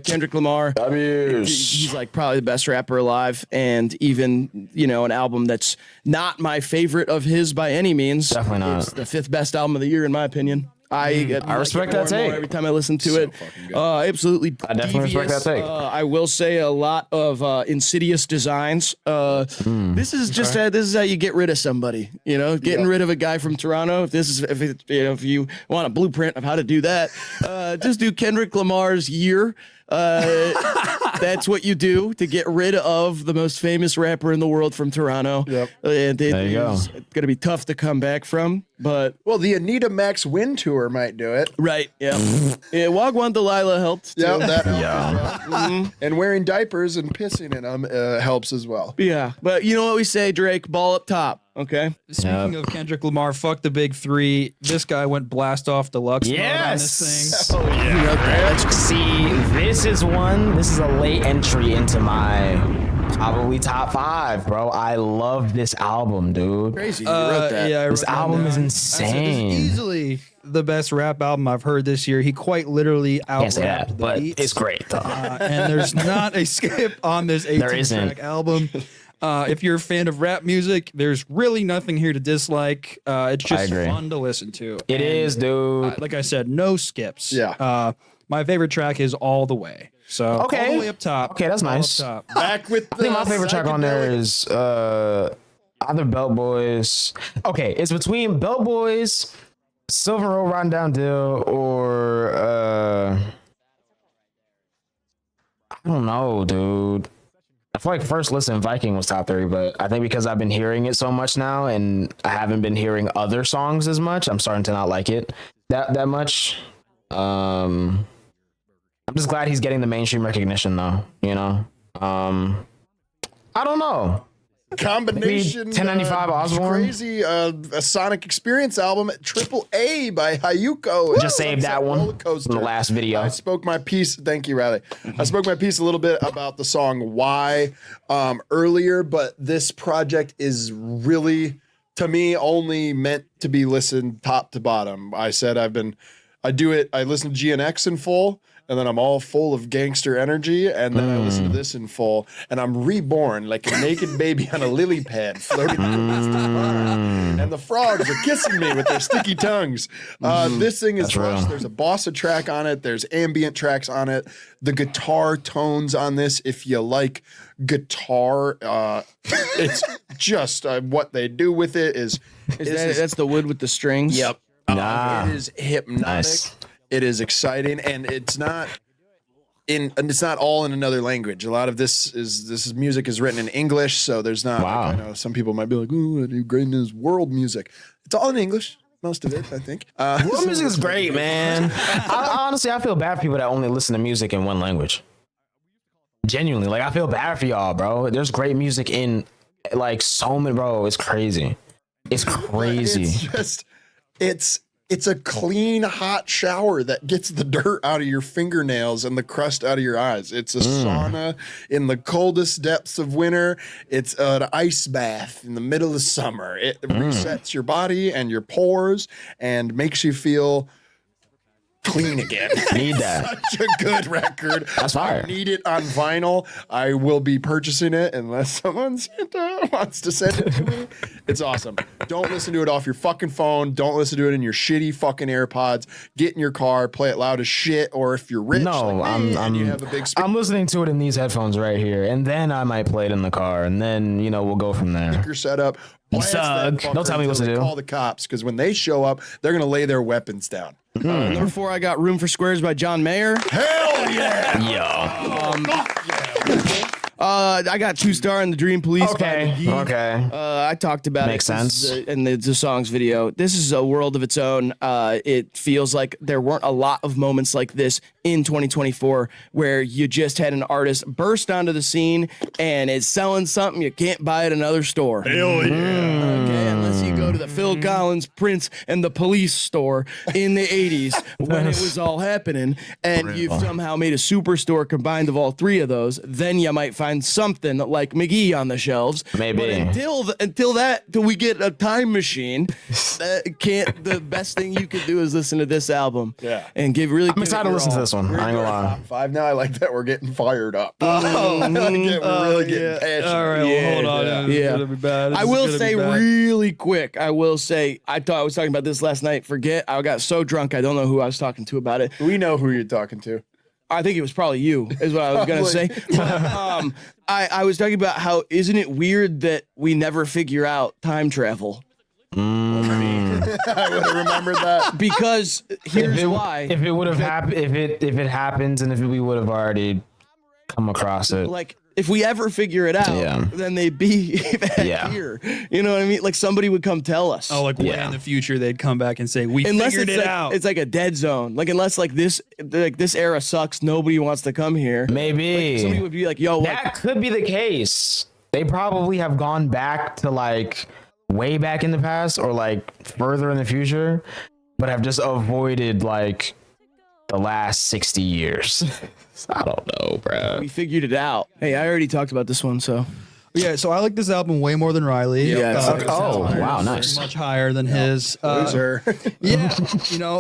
[SPEAKER 2] Kendrick Lamar. He's like probably the best rapper alive, and even an album that's not my favorite of his by any means.
[SPEAKER 1] Definitely not.
[SPEAKER 2] It's the 5th best album of the year in my opinion. I
[SPEAKER 1] respect
[SPEAKER 2] like it
[SPEAKER 1] that
[SPEAKER 2] more and more
[SPEAKER 1] take.
[SPEAKER 2] every time I listen to it.
[SPEAKER 3] fucking good.
[SPEAKER 2] Absolutely,
[SPEAKER 1] I definitely respect
[SPEAKER 2] devious.
[SPEAKER 1] that take.
[SPEAKER 2] I will say a lot of insidious designs. This is just this is how you get rid of somebody. Getting rid of a guy from Toronto. If you want a blueprint of how to do that, just do Kendrick Lamar's Year. That's what you do to get rid of the most famous rapper in the world from Toronto.
[SPEAKER 3] Yep.
[SPEAKER 2] And
[SPEAKER 1] There you go.
[SPEAKER 2] it's going to be tough to come back from, but
[SPEAKER 3] Well, the Anita Max Win Tour might do it.
[SPEAKER 2] right, yeah. Wagwan Delilah helped. Too.
[SPEAKER 3] Yeah, that helps.
[SPEAKER 1] Yeah.
[SPEAKER 3] And wearing diapers and pissing in them helps as well.
[SPEAKER 2] Yeah, but you know what we say, Drake? Ball up top. Okay.
[SPEAKER 4] Speaking of Kendrick Lamar, fuck the big 3. This guy went blast off deluxe mode on this thing.
[SPEAKER 1] See, this is a late entry into my probably top 5, bro. I love this album, dude.
[SPEAKER 2] Crazy. You wrote that.
[SPEAKER 4] Yeah, I
[SPEAKER 1] This
[SPEAKER 4] wrote that
[SPEAKER 1] album is
[SPEAKER 4] down. I said,
[SPEAKER 1] insane.
[SPEAKER 4] this is easily the best rap album I've heard this year. He quite literally
[SPEAKER 1] Can't say
[SPEAKER 4] out-rapped
[SPEAKER 1] that,
[SPEAKER 4] the
[SPEAKER 1] but
[SPEAKER 4] beats.
[SPEAKER 1] it's great though.
[SPEAKER 4] And there's not a skip on this 18-track
[SPEAKER 1] isn't.
[SPEAKER 4] album. If you're a fan of rap music, there's really nothing here to dislike. It's just
[SPEAKER 1] agree.
[SPEAKER 4] fun to listen to.
[SPEAKER 1] It is, dude.
[SPEAKER 4] Like I said, no skips.
[SPEAKER 3] Yeah.
[SPEAKER 4] My favorite track is All the Way. So
[SPEAKER 1] Okay.
[SPEAKER 4] all the way up top.
[SPEAKER 1] Okay, that's
[SPEAKER 4] all up
[SPEAKER 1] nice.
[SPEAKER 4] top.
[SPEAKER 3] Back with the
[SPEAKER 1] I think my favorite track on there is either Belt Boys. Okay, it's between Belt Boys, Silver Road Riding Down Dill, or I don't know, dude. I feel like first listen Viking was top 3, but I think because I've been hearing it so much now and I haven't been hearing other songs as much, I'm starting to not like it that much. I'm just glad he's getting the mainstream recognition though, I don't know.
[SPEAKER 3] combination.
[SPEAKER 1] Maybe 1095 Osborne?
[SPEAKER 3] Crazy. A Sonic Experience album, AAA by Hayuko.
[SPEAKER 1] Just saved that one
[SPEAKER 3] Roller
[SPEAKER 1] from
[SPEAKER 3] coaster.
[SPEAKER 1] the last video.
[SPEAKER 3] I spoke my piece. Thank you, Riley. I spoke my piece a little bit about the song "Why" earlier, but this project is really, to me, only meant to be listened top to bottom. I said I listen to GNX in full, and then I'm all full of gangster energy, and then I listen to this in full, and I'm reborn like a naked baby on a lily pad floating across the pond, and the frogs are kissing me with their sticky tongues. This thing is lush. There's a bossa track on it. There's ambient tracks on it. The guitar tones on this, if you like guitar, it's just what they do with it is
[SPEAKER 2] That's the wood with the strings.
[SPEAKER 3] Yep.
[SPEAKER 1] Nah.
[SPEAKER 3] It is hypnotic.
[SPEAKER 1] Nice.
[SPEAKER 3] It is exciting, and it's not all in another language. A lot of this music is written in English, so there's not.
[SPEAKER 1] Wow.
[SPEAKER 3] I know some people might be like, "Ooh, greatness world music." It's all in English, most of it, I think.
[SPEAKER 1] World music is great, man. Honestly, I feel bad for people that only listen to music in one language. Genuinely, like I feel bad for y'all, bro. There's great music in like so many, bro. It's crazy. It's crazy.
[SPEAKER 3] It's just, it's a clean, hot shower that gets the dirt out of your fingernails and the crust out of your eyes. It's a sauna in the coldest depths of winter. It's an ice bath in the middle of summer. It resets your body and your pores and makes you feel clean again.
[SPEAKER 1] Need that.
[SPEAKER 3] Such a good record.
[SPEAKER 1] That's fire.
[SPEAKER 3] I need it on vinyl. I will be purchasing it unless someone wants to send it to me. It's awesome. Don't listen to it off your fucking phone. Don't listen to it in your shitty fucking AirPods. Get in your car, play it loud as shit. Or if you're rich,
[SPEAKER 1] No,
[SPEAKER 3] like me, and
[SPEAKER 1] I'm
[SPEAKER 3] you have a big speaker,
[SPEAKER 1] I'm listening to it in these headphones right here, and then I might play it in the car, and then we'll go from there.
[SPEAKER 3] set up. Blast that
[SPEAKER 1] Suck. Don't
[SPEAKER 3] fucker
[SPEAKER 1] tell me what
[SPEAKER 3] until
[SPEAKER 1] to
[SPEAKER 3] they
[SPEAKER 1] do.
[SPEAKER 3] Call the cops, because when they show up, they're gonna lay their weapons down.
[SPEAKER 2] Number 4, I got Room for Squares by John Mayer.
[SPEAKER 3] Hell yeah!
[SPEAKER 1] Yo.
[SPEAKER 2] I got 2-Star in the Dream Police.
[SPEAKER 1] Okay.
[SPEAKER 2] By MDG.
[SPEAKER 1] Okay.
[SPEAKER 2] I talked about
[SPEAKER 1] Makes
[SPEAKER 2] it. This
[SPEAKER 1] sense.
[SPEAKER 2] is in the song's video. This is a world of its own. It feels like there weren't a lot of moments like this in 2024 where you just had an artist burst onto the scene and is selling something you can't buy at another store.
[SPEAKER 3] Hell yeah!
[SPEAKER 2] Okay, unless you go to the Phil Collins, Prince, and the Police store in the 80s when it was all happening, and you've somehow made a superstore combined of all three of those, then you might find something like McGee on the shelves.
[SPEAKER 1] Maybe.
[SPEAKER 2] But until we get a time machine, the best thing you could do is listen to this album.
[SPEAKER 3] Yeah.
[SPEAKER 2] And
[SPEAKER 1] I'm excited to listen to this one. I ain't gonna lie.
[SPEAKER 3] Top 5 now. I like that we're getting fired up. We're really getting passionate.
[SPEAKER 4] All right, well, hold on. This is gonna be bad.
[SPEAKER 2] I will say really quick. I thought I was talking about this last night. Forget. I got so drunk. I don't know who I was talking to about it.
[SPEAKER 3] We know who you're talking to.
[SPEAKER 2] I think it was probably you, is what I was going to say. But, I was talking about how isn't it weird that we never figure out time travel?
[SPEAKER 3] I would have remembered that.
[SPEAKER 2] Because here's why.
[SPEAKER 1] If it would have happened, if it happens, and if we would have already come across it.
[SPEAKER 2] Like, if we ever figure it out, then they'd be here. You know what I mean? Like somebody would come tell us.
[SPEAKER 4] Oh, like way in the future they'd come back and say, "We figured it out."
[SPEAKER 2] It's like a dead zone. Like unless this era sucks, nobody wants to come here.
[SPEAKER 1] Maybe
[SPEAKER 2] Somebody would be like, "Yo,
[SPEAKER 1] that could be the case." They probably have gone back to like way back in the past or like further in the future, but have just avoided like the last 60 years. I don't know, bro.
[SPEAKER 2] we figured it out." Hey, I already talked about this one, so.
[SPEAKER 4] Yeah, so I like this album way more than Riley.
[SPEAKER 2] Yeah.
[SPEAKER 1] Oh, wow, nice.
[SPEAKER 4] Much higher than his.
[SPEAKER 3] Loser.
[SPEAKER 4] Yeah,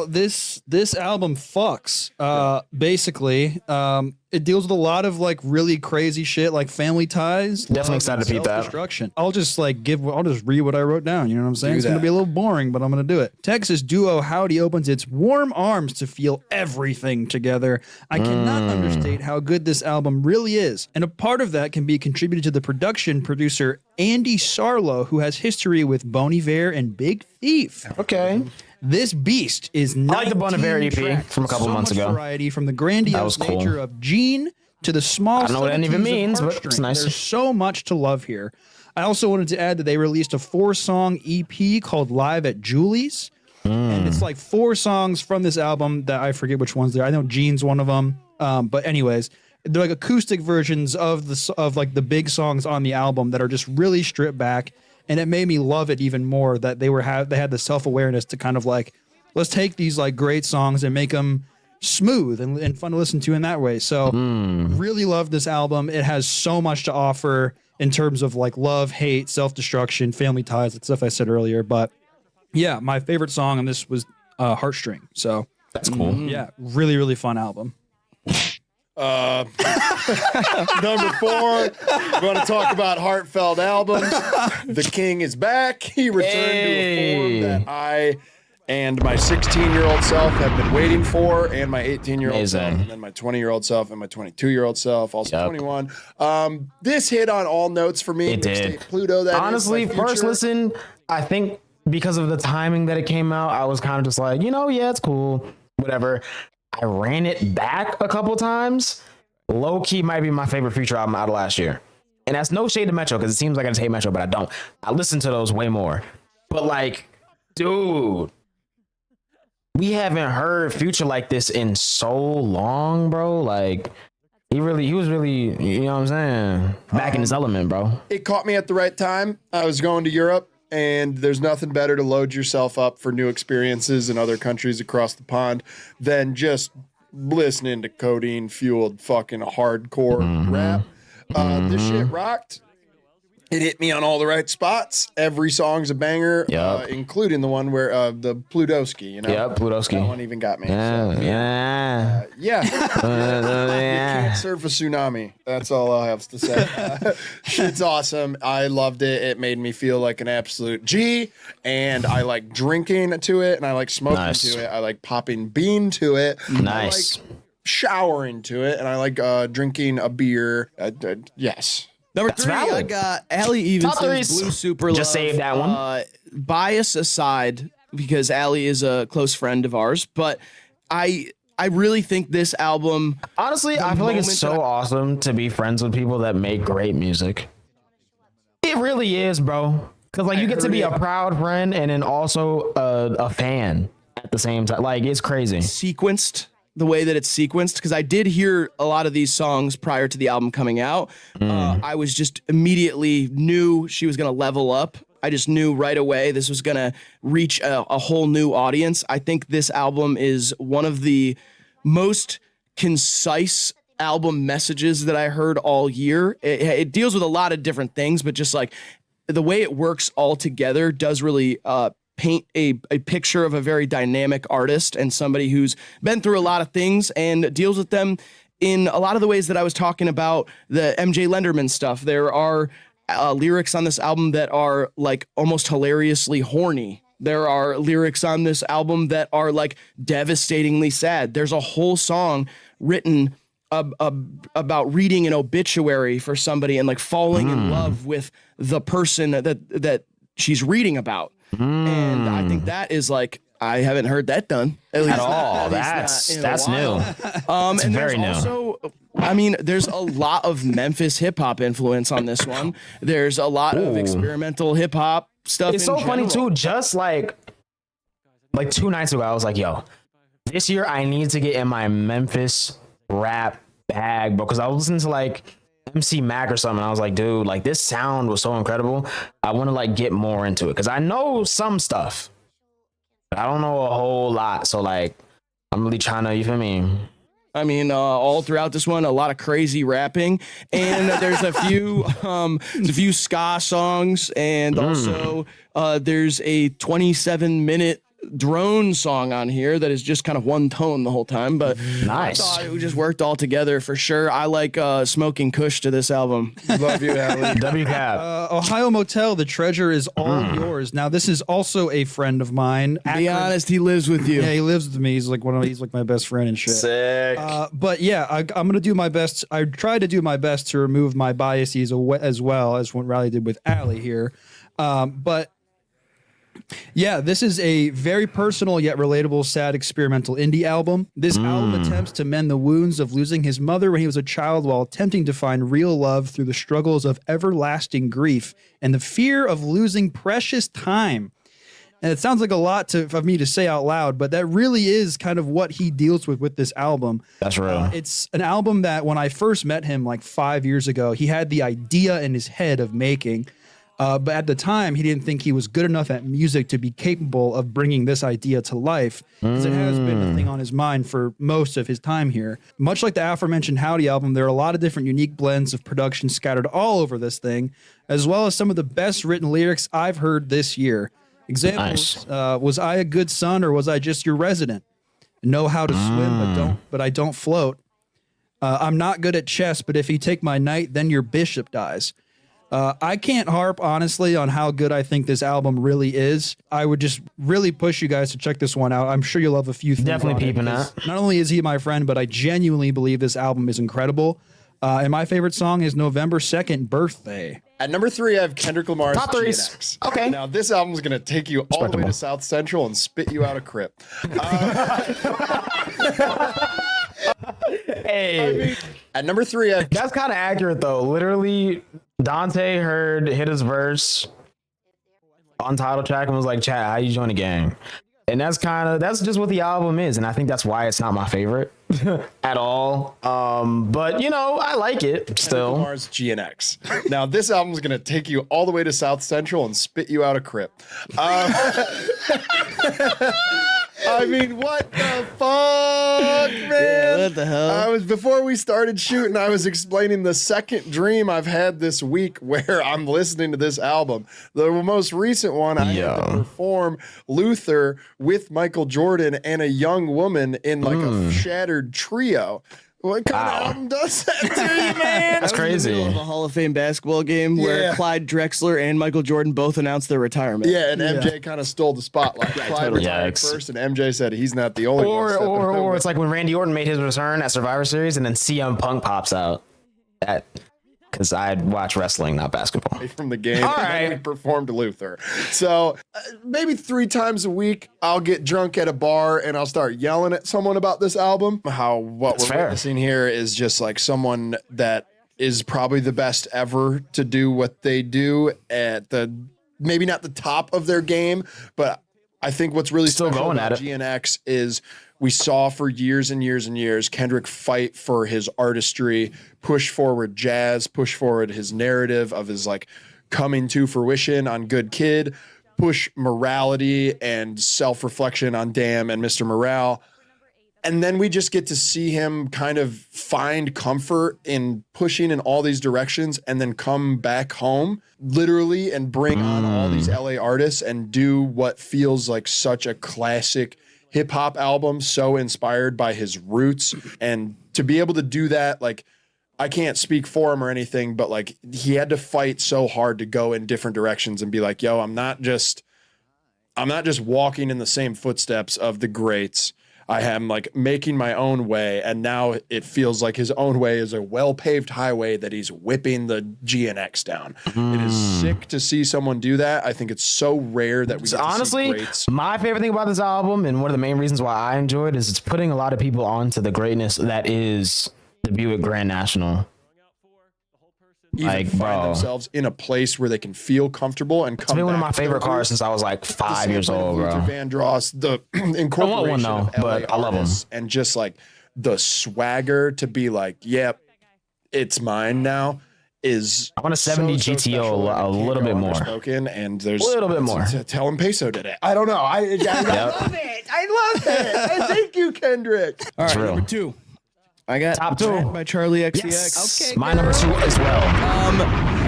[SPEAKER 4] this album fucks. Basically, it deals with a lot of like really crazy shit, like family ties.
[SPEAKER 1] Definitely excited to peep that.
[SPEAKER 4] Destruction. I'll just read what I wrote down. You know what I'm saying? It's gonna
[SPEAKER 3] that.
[SPEAKER 4] be a little boring, but I'm gonna do it. Texas duo Howdy opens its warm arms to feel everything together. I cannot understate how good this album really is, and a part of that can be contributed to the production producer Andy Sarlo, who has history with Bon Iver and Big Thief.
[SPEAKER 1] Okay.
[SPEAKER 4] This beast is
[SPEAKER 1] like the Bon Iver
[SPEAKER 4] 19
[SPEAKER 1] EP
[SPEAKER 4] tracks,
[SPEAKER 1] from a couple
[SPEAKER 4] so
[SPEAKER 1] months
[SPEAKER 4] much
[SPEAKER 1] ago.
[SPEAKER 4] Variety from the grandiose
[SPEAKER 1] That was cool.
[SPEAKER 4] nature of Gene to the small.
[SPEAKER 1] I don't know what any of it
[SPEAKER 4] subtleties
[SPEAKER 1] means, but it's
[SPEAKER 4] heartstrings.
[SPEAKER 1] nice.
[SPEAKER 4] There's so much to love here. I also wanted to add that they released a 4-song EP called Live at Julie's. And it's like 4 songs from this album that I forget which ones they are. I know Gene's one of them. But anyways, they're like acoustic versions of like the big songs on the album that are just really stripped back. And it made me love it even more that they had the self-awareness to kind of like, let's take these like great songs and make them smooth and fun to listen to in that way. So really love this album. It has so much to offer in terms of like love, hate, self-destruction, family ties, that stuff I said earlier. But yeah, my favorite song on this was Heartstring. So
[SPEAKER 1] That's cool.
[SPEAKER 4] yeah, really, really fun album.
[SPEAKER 3] Number 4, we're going to talk about heartfelt albums. The King is back. He returned to a form that I and my 16-year-old self have been waiting for, and my 18-year-old self,
[SPEAKER 1] Amazing.
[SPEAKER 3] and then my 20-year-old self, and my 22-year-old self, also
[SPEAKER 1] Yep.
[SPEAKER 3] 21. This hit on all notes for me.
[SPEAKER 1] It did.
[SPEAKER 3] Mixtape Pluto, that is,
[SPEAKER 1] Honestly,
[SPEAKER 3] my
[SPEAKER 1] first
[SPEAKER 3] future.
[SPEAKER 1] listen, I think because of the timing that it came out, I was kind of just like, yeah, it's cool, whatever. I ran it back a couple times. Low key might be my favorite Future album out of last year. And that's no shade to Metro because it seems like I just hate Metro, but I don't. I listen to those way more. But like, dude, we haven't heard Future like this in so long, bro. Like, he was really, you know what I'm saying? Back in his element, bro.
[SPEAKER 3] It caught me at the right time. I was going to Europe, and there's nothing better to load yourself up for new experiences in other countries across the pond than just listening to codeine fueled fucking hardcore rap. This shit rocked. It hit me on all the right spots. Every song's a banger,
[SPEAKER 1] Yep.
[SPEAKER 3] including the one where the Plutowski, you know?
[SPEAKER 1] Yep, Plutowski.
[SPEAKER 3] That one even got me.
[SPEAKER 1] Yeah,
[SPEAKER 3] So,
[SPEAKER 1] yeah.
[SPEAKER 3] yeah.
[SPEAKER 1] Yeah.
[SPEAKER 3] You can't surf a tsunami. That's all I have to say. Shit's awesome. I loved it. It made me feel like an absolute G. And I like drinking to it, and I like smoking
[SPEAKER 1] Nice.
[SPEAKER 3] to it. I like popping bean to it.
[SPEAKER 1] Nice.
[SPEAKER 3] I like showering to it, and I like drinking a beer. Yes.
[SPEAKER 2] Number
[SPEAKER 1] That's
[SPEAKER 2] 3, I
[SPEAKER 1] valid.
[SPEAKER 2] got Allie
[SPEAKER 1] Top
[SPEAKER 2] Evenson's
[SPEAKER 1] threes.
[SPEAKER 2] Blue Super
[SPEAKER 1] Just
[SPEAKER 2] Love.
[SPEAKER 1] save that one.
[SPEAKER 2] Bias aside, because Allie is a close friend of ours, but I really think this album.
[SPEAKER 1] Honestly, I feel like it's
[SPEAKER 2] moment
[SPEAKER 1] so
[SPEAKER 2] that
[SPEAKER 1] awesome to be friends with people that make great music. It really is, bro. Because like you get to be a proud friend and then also a fan at the same time. Like it's crazy.
[SPEAKER 2] Sequenced the way that it's sequenced, because I did hear a lot of these songs prior to the album coming out. I was just immediately knew she was going to level up. I just knew right away this was going to reach a whole new audience. I think this album is one of the most concise album messages that I heard all year. It deals with a lot of different things, but just like the way it works all together does really paint a picture of a very dynamic artist and somebody who's been through a lot of things and deals with them in a lot of the ways that I was talking about the MJ Lenderman stuff. There are lyrics on this album that are like almost hilariously horny. There are lyrics on this album that are like devastatingly sad. There's a whole song written about reading an obituary for somebody and like falling in love with the person that she's reading about. And I think that is like, I haven't heard that done at least
[SPEAKER 1] all.
[SPEAKER 2] at least not
[SPEAKER 1] That's
[SPEAKER 2] in a while.
[SPEAKER 1] new.
[SPEAKER 2] And
[SPEAKER 1] very
[SPEAKER 2] there's also, I mean, there's a lot of Memphis hip hop influence on this one. There's a lot of experimental hip hop stuff.
[SPEAKER 1] It's
[SPEAKER 2] in
[SPEAKER 1] so funny
[SPEAKER 2] general.
[SPEAKER 1] too. Just like 2 nights ago, I was like, yo, this year I need to get in my Memphis rap bag, bro. Because I was listening to like MC Mac or something. I was like, dude, like this sound was so incredible. I want to like get more into it because I know some stuff, but I don't know a whole lot. So like, I'm really trying to, you feel me?
[SPEAKER 2] I mean, all throughout this one, a lot of crazy rapping, and there's a few ska songs, and also there's a 27-minute drone song on here that is just kind of one tone the whole time. But
[SPEAKER 1] Nice.
[SPEAKER 2] I thought it just worked all together for sure. I like smoking Kush to this album.
[SPEAKER 3] Love you, Allie.
[SPEAKER 1] W cap.
[SPEAKER 4] Ohio Motel, the treasure is all yours. Now, this is also a friend of mine.
[SPEAKER 2] Be honest, he lives with you.
[SPEAKER 4] Yeah, he lives with me. He's like he's like my best friend and shit.
[SPEAKER 1] Sick.
[SPEAKER 4] But yeah, I'm gonna do my best. I try to do my best to remove my biases as well as what Riley did with Allie here. But yeah, this is a very personal yet relatable, sad experimental indie album. This album attempts to mend the wounds of losing his mother when he was a child while attempting to find real love through the struggles of everlasting grief and the fear of losing precious time. And it sounds like a lot of me to say out loud, but that really is kind of what he deals with this album.
[SPEAKER 1] That's real.
[SPEAKER 4] It's an album that when I first met him like 5 years ago, he had the idea in his head of making. But at the time, he didn't think he was good enough at music to be capable of bringing this idea to life, because it has been a thing on his mind for most of his time here. Much like the aforementioned Howdy album, there are a lot of different unique blends of production scattered all over this thing, as well as some of the best written lyrics I've heard this year. Examples, was I a good son or was I just your resident? Know how to swim, but I don't float. I'm not good at chess, but if you take my knight, then your bishop dies. I can't harp, honestly, on how good I think this album really is. I would just really push you guys to check this one out. I'm sure you'll love a few things.
[SPEAKER 1] Definitely
[SPEAKER 4] on it,
[SPEAKER 1] peeping
[SPEAKER 4] because
[SPEAKER 1] that.
[SPEAKER 4] Not only is he my friend, but I genuinely believe this album is incredible. And my favorite song is November 2nd, Birthday.
[SPEAKER 3] At number 3, I have Kendrick Lamar's
[SPEAKER 1] Top threes.
[SPEAKER 3] GNX.
[SPEAKER 1] Okay.
[SPEAKER 3] Now, this album's going to take you all the way to South Central and spit you out a crib.
[SPEAKER 1] Hey,
[SPEAKER 3] At number 3, I have
[SPEAKER 1] that's kind of accurate though. Literally, Dante hit his verse on title track and was like, "Chat, how you join the gang?" And that's just what the album is, and I think that's why it's not my favorite at all. But you know, I like it
[SPEAKER 3] Kendrick
[SPEAKER 1] still.
[SPEAKER 3] Lamar's GNX. Now, this album's going to take you all the way to South Central and spit you out a crib. I mean, what the fuck, man?
[SPEAKER 2] Yeah, what the hell?
[SPEAKER 3] Before we started shooting, I was explaining the second dream I've had this week where I'm listening to this album. The most recent one, I had to perform Luther with Michael Jordan and a young woman in like a shattered trio. What kind of album does that to you, man?
[SPEAKER 1] That's crazy.
[SPEAKER 2] In the middle of a Hall of Fame basketball game where Clyde Drexler and Michael Jordan both announced their retirement.
[SPEAKER 3] Yeah, and MJ kind of stole the spotlight. Clyde retired first, and MJ said he's not the only one.
[SPEAKER 1] Or it's like when Randy Orton made his return at Survivor Series, and then CM Punk pops out. Because I'd watch wrestling, not basketball.
[SPEAKER 3] From the game,
[SPEAKER 1] All
[SPEAKER 3] and then we performed Luther. So maybe 3 times a week, I'll get drunk at a bar and I'll start yelling at someone about this album. What we're witnessing here is just like someone that is probably the best ever to do what they do at maybe not the top of their game, but I think what's really
[SPEAKER 1] still
[SPEAKER 3] special
[SPEAKER 1] going
[SPEAKER 3] about
[SPEAKER 1] at it.
[SPEAKER 3] GNX is we saw for years and years and years Kendrick fight for his artistry, push forward jazz, push forward his narrative of his like coming to fruition on Good Kid, push morality and self-reflection on Damn and Mr. Morale. And then we just get to see him kind of find comfort in pushing in all these directions and then come back home literally and bring on all these LA artists and do what feels like such a classic hip hop album, so inspired by his roots. And to be able to do that, like, I can't speak for him or anything, but like he had to fight so hard to go in different directions and be like, yo, I'm not just walking in the same footsteps of the greats. I am like making my own way, and now it feels like his own way is a well-paved highway that he's whipping the GNX down. It is sick to see someone do that. I think it's so rare that we get to see greats.
[SPEAKER 1] My favorite thing about this album, and one of the main reasons why I enjoy it, is it's putting a lot of people onto the greatness that is the Buick Grand National.
[SPEAKER 3] Even find themselves in a place where they can feel comfortable and come back.
[SPEAKER 1] It's been one of my favorite cars since I was like 5 years old, bro.
[SPEAKER 3] Vandross, the incorporation of LA
[SPEAKER 1] but I love him.
[SPEAKER 3] And just like the swagger to be like, yep, it's mine now. I
[SPEAKER 1] want a 70 GTO a little bit more.
[SPEAKER 3] And there's
[SPEAKER 1] a little bit more.
[SPEAKER 3] Tell him Peso did it. I don't know. I love it. I love it. Thank you, Kendrick.
[SPEAKER 2] All right,
[SPEAKER 1] real.
[SPEAKER 2] number 2. I got
[SPEAKER 1] Top 2
[SPEAKER 2] by Charlie XCX.
[SPEAKER 1] Yes. Okay, my number 2 as well.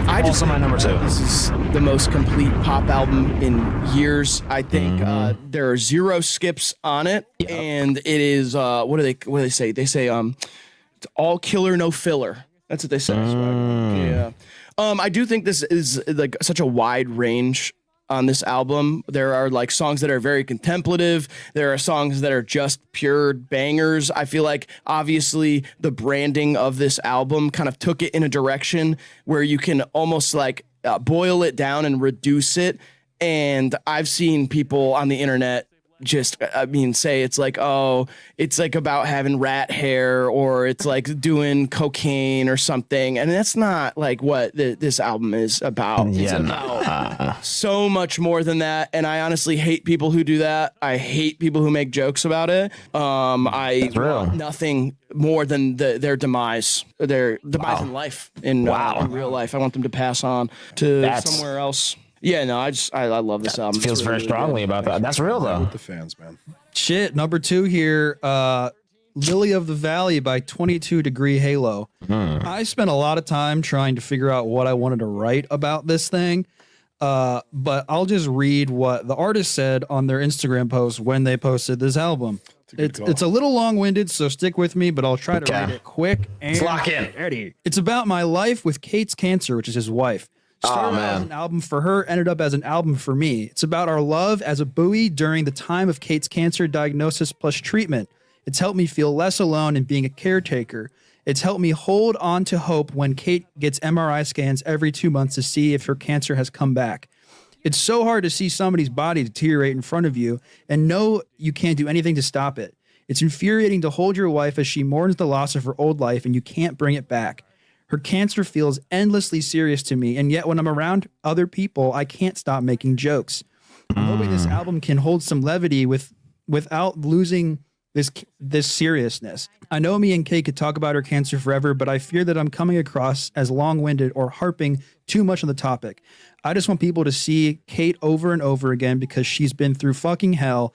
[SPEAKER 2] I just
[SPEAKER 1] Also my number 2.
[SPEAKER 2] This is the most complete pop album in years. I think there are 0 skips on it, and it is what do they say? They say it's all killer, no filler. That's what they say. Yeah. I do think this is like such a wide range on this album. There are like songs that are very contemplative. There are songs that are just pure bangers. I feel like obviously the branding of this album kind of took it in a direction where you can almost like boil it down and reduce it. And I've seen people on the internet say it's like, oh, it's like about having rat hair, or it's like doing cocaine or something. And that's not like what this album is about. It's about so much more than that. And I honestly hate people who do that. I hate people who make jokes about it. I want nothing more than their demise in life, in real life. I want them to pass on to somewhere else. Yeah, no, I love this album.
[SPEAKER 1] Feels very strongly about that. That's real though.
[SPEAKER 3] With the fans, man.
[SPEAKER 4] Shit, number 2 here, Lily of the Valley by 22 Degree Halo. I spent a lot of time trying to figure out what I wanted to write about this thing, but I'll just read what the artist said on their Instagram post when they posted this album. It's a little long-winded, so stick with me, but I'll try to read it quick and
[SPEAKER 1] lock in.
[SPEAKER 4] Ready. It's about my life with Kate's cancer, which is his wife. Started out as an album for her, ended up as an album for me. It's about our love as a buoy during the time of Kate's cancer diagnosis plus treatment. It's helped me feel less alone in being a caretaker. It's helped me hold on to hope when Kate gets MRI scans every 2 months to see if her cancer has come back. It's so hard to see somebody's body deteriorate in front of you and know you can't do anything to stop it. It's infuriating to hold your wife as she mourns the loss of her old life and you can't bring it back. Her cancer feels endlessly serious to me, and yet when I'm around other people, I can't stop making jokes. I'm hoping this album can hold some levity without losing this seriousness. I know me and Kate could talk about her cancer forever, but I fear that I'm coming across as long-winded or harping too much on the topic. I just want people to see Kate over and over again because she's been through fucking hell,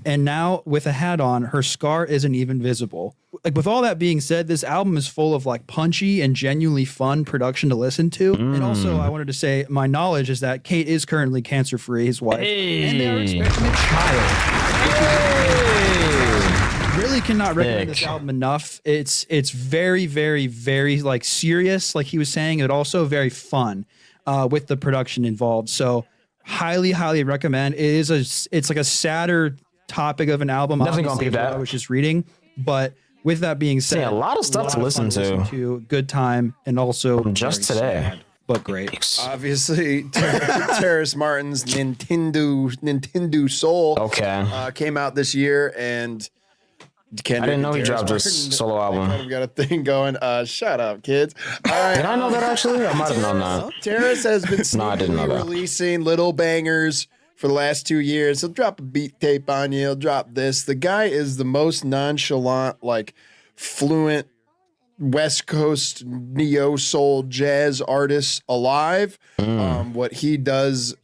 [SPEAKER 4] And now with a hat on, her scar isn't even visible. Like, with all that being said, this album is full of like punchy and genuinely fun production to listen to. And also, I wanted to say my knowledge is that Kate is currently cancer free, his wife, and they are expecting a child. Really cannot recommend this album enough. It's very, very, very like serious, like he was saying, but also very fun with the production involved. So highly recommend. It's like a sadder topic of an album.
[SPEAKER 1] Definitely gonna
[SPEAKER 4] obviously,
[SPEAKER 1] peep that.
[SPEAKER 4] I was just reading, but with that being said,
[SPEAKER 1] a lot of stuff to listen to.
[SPEAKER 4] Good time, and also
[SPEAKER 1] Just
[SPEAKER 4] very
[SPEAKER 1] today.
[SPEAKER 4] sad, but great.
[SPEAKER 3] Obviously, Terrace Martin's Nintendo Soul came out this year, and
[SPEAKER 1] I didn't know he dropped
[SPEAKER 3] Terrace
[SPEAKER 1] this
[SPEAKER 3] Martin
[SPEAKER 1] solo album.
[SPEAKER 3] kind of got a thing going. Shut up, kids. All right,
[SPEAKER 1] Did I know that actually? I might have known that.
[SPEAKER 3] Terrace has been
[SPEAKER 1] No, I didn't know
[SPEAKER 3] sneakily
[SPEAKER 1] that.
[SPEAKER 3] releasing little bangers for the last 2 years. He'll drop a beat tape on you. He'll drop this. The guy is the most nonchalant, like fluent West Coast neo soul jazz artist alive. What he does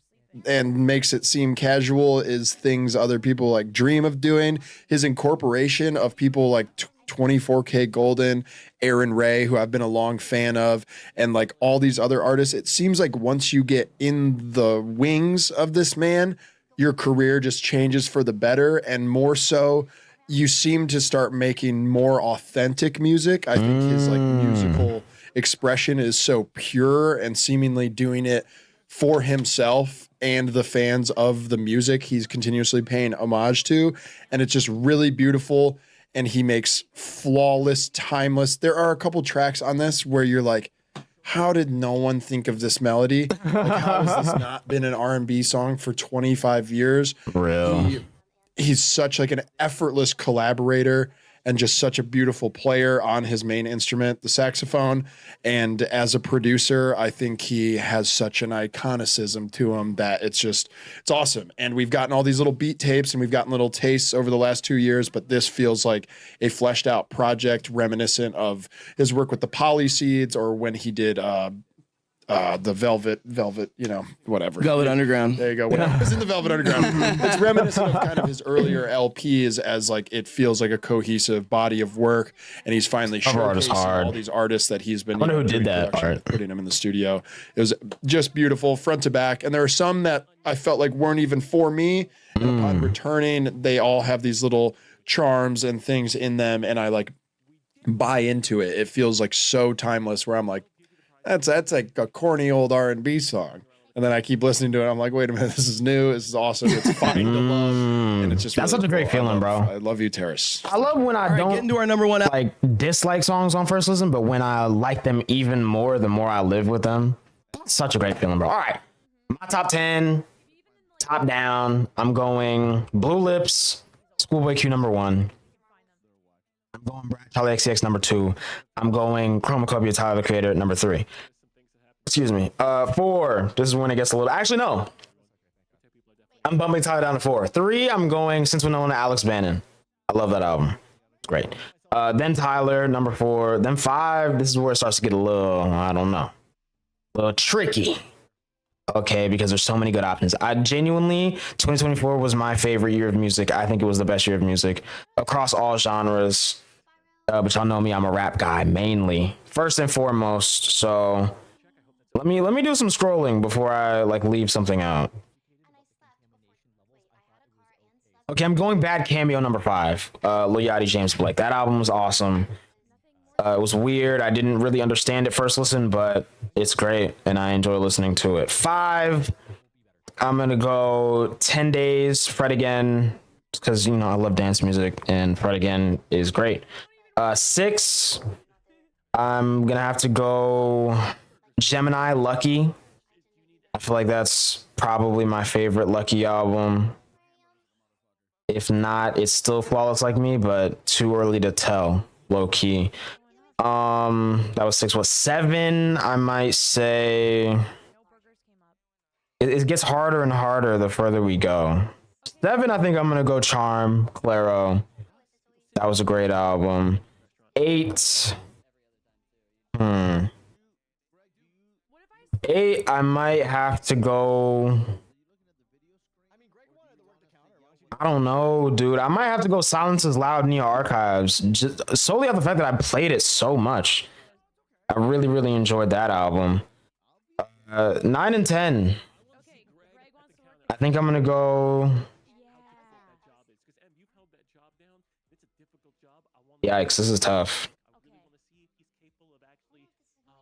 [SPEAKER 3] and makes it seem casual is things other people like dream of doing. His incorporation of people like 24K Golden, Aaron Ray, who I've been a long fan of, and like all these other artists. It seems like once you get in the wings of this man, your career just changes for the better, and more so, you seem to start making more authentic music. I think his like musical expression is so pure and seemingly doing it for himself and the fans of the music he's continuously paying homage to. And it's just really beautiful. And he makes flawless, timeless. There are a couple tracks on this where you're like, how did no one think of this melody? Like, how has this not been an R&B song for 25 years?
[SPEAKER 1] Real.
[SPEAKER 3] He's such like an effortless collaborator and just such a beautiful player on his main instrument, the saxophone. And as a producer, I think he has such an iconicism to him that it's awesome. And we've gotten all these little beat tapes and we've gotten little tastes over the last 2 years, but this feels like a fleshed out project reminiscent of his work with the Poly Seeds or when he did the Velvet, whatever.
[SPEAKER 2] Velvet Underground.
[SPEAKER 3] There you go. When I was in the Velvet Underground, it's reminiscent of kind of his earlier LPs as like it feels like a cohesive body of work, and he's finally
[SPEAKER 1] Cover art is
[SPEAKER 3] showcasing
[SPEAKER 1] hard.
[SPEAKER 3] all these artists that he's been.
[SPEAKER 1] I wonder who
[SPEAKER 3] doing
[SPEAKER 1] did that
[SPEAKER 3] production,
[SPEAKER 1] art.
[SPEAKER 3] putting them in the studio. It was just beautiful, front to back, and there are some that I felt like weren't even for me. And upon returning, they all have these little charms and things in them, and I like buy into it. It feels like so timeless. Where I'm like, that's like a corny old R&B song. And then I keep listening to it. I'm like, wait a minute, this is new. This is awesome. It's fine to love. And it's just
[SPEAKER 1] That's
[SPEAKER 3] really
[SPEAKER 1] such a great
[SPEAKER 3] cool.
[SPEAKER 1] feeling, bro.
[SPEAKER 3] I love you, Terrace.
[SPEAKER 1] I love when I
[SPEAKER 2] Get
[SPEAKER 1] don't
[SPEAKER 2] into our number one album.
[SPEAKER 1] like dislike songs on first listen, but when I like them even more, the more I live with them. Such a great feeling, bro. All right. My top 10, top down. I'm going Blue Lips, Schoolboy Q number 1. I'm going Brad Charlie XCX number 2. I'm going Chromacopia Tyler the Creator number 3. Excuse me. 4. This is when it gets a little. Actually, no. I'm bumping Tyler down to 4. 3. I'm going Since We're Known to Alex Bannon. I love that album. It's great. Then Tyler number 4. Then 5. This is where it starts to get a little. I don't know. A little tricky. Okay, because there's so many good options. I genuinely, 2024 was my favorite year of music. I think it was the best year of music across all genres. But y'all know me, I'm a rap guy mainly, first and foremost. So let me do some scrolling before I like leave something out. Okay, I'm going Bad Cameo number 5. Lil Yachty, James Blake. That album was awesome. It was weird. I didn't really understand it first listen, but it's great, and I enjoy listening to it. 5, I'm gonna go 10 Days, Fred Again, because I love dance music, and Fred Again is great. 6, I'm gonna have to go Gemini, Lucky. I feel like that's probably my favorite Lucky album. If not, it's still Flawless Like Me, but too early to tell, low key. That was 6. What, 7? I might say it gets harder and harder the further we go. 7, I think I'm gonna go Charm, Claro. That was a great album. 8. 8, I might have to go. I don't know, dude. I might have to go Silence is Loud Neo Archives, just solely on the fact that I played it so much. I really, really enjoyed that album. 9 and 10. I think I'm gonna go. Yikes, this is tough.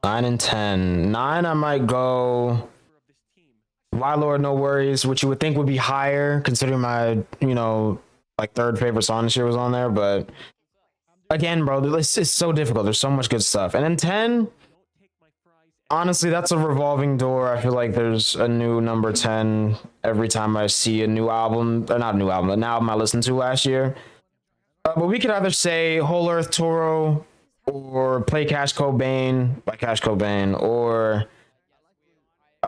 [SPEAKER 1] 9 and 10. 9, I might go. Why Lord No Worries, which you would think would be higher considering my, like third favorite song this year was on there. But again, bro, it's so difficult. There's so much good stuff. And then 10, honestly, that's a revolving door. I feel like there's a new number 10 every time I see a new album, or not a new album, an album I listened to last year. But we could either say Whole Earth Toro or Play Cash Cobain by Cash Cobain, or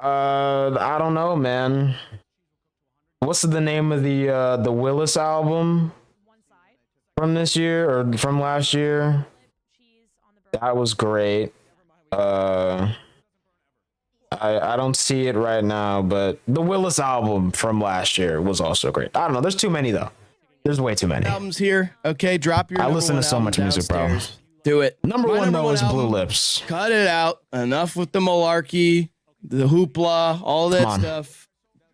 [SPEAKER 1] I don't know, man. What's the name of the Willis album from this year or from last year? That was great. I don't see it right now, but the Willis album from last year was also great. I don't know. There's too many though. There's way too many.
[SPEAKER 2] Albums here. Okay, drop your.
[SPEAKER 1] I listen to so much music, bro.
[SPEAKER 2] Do it.
[SPEAKER 1] Number one though is Blue Lips.
[SPEAKER 2] Cut it out. Enough with the malarkey, the hoopla, all that stuff.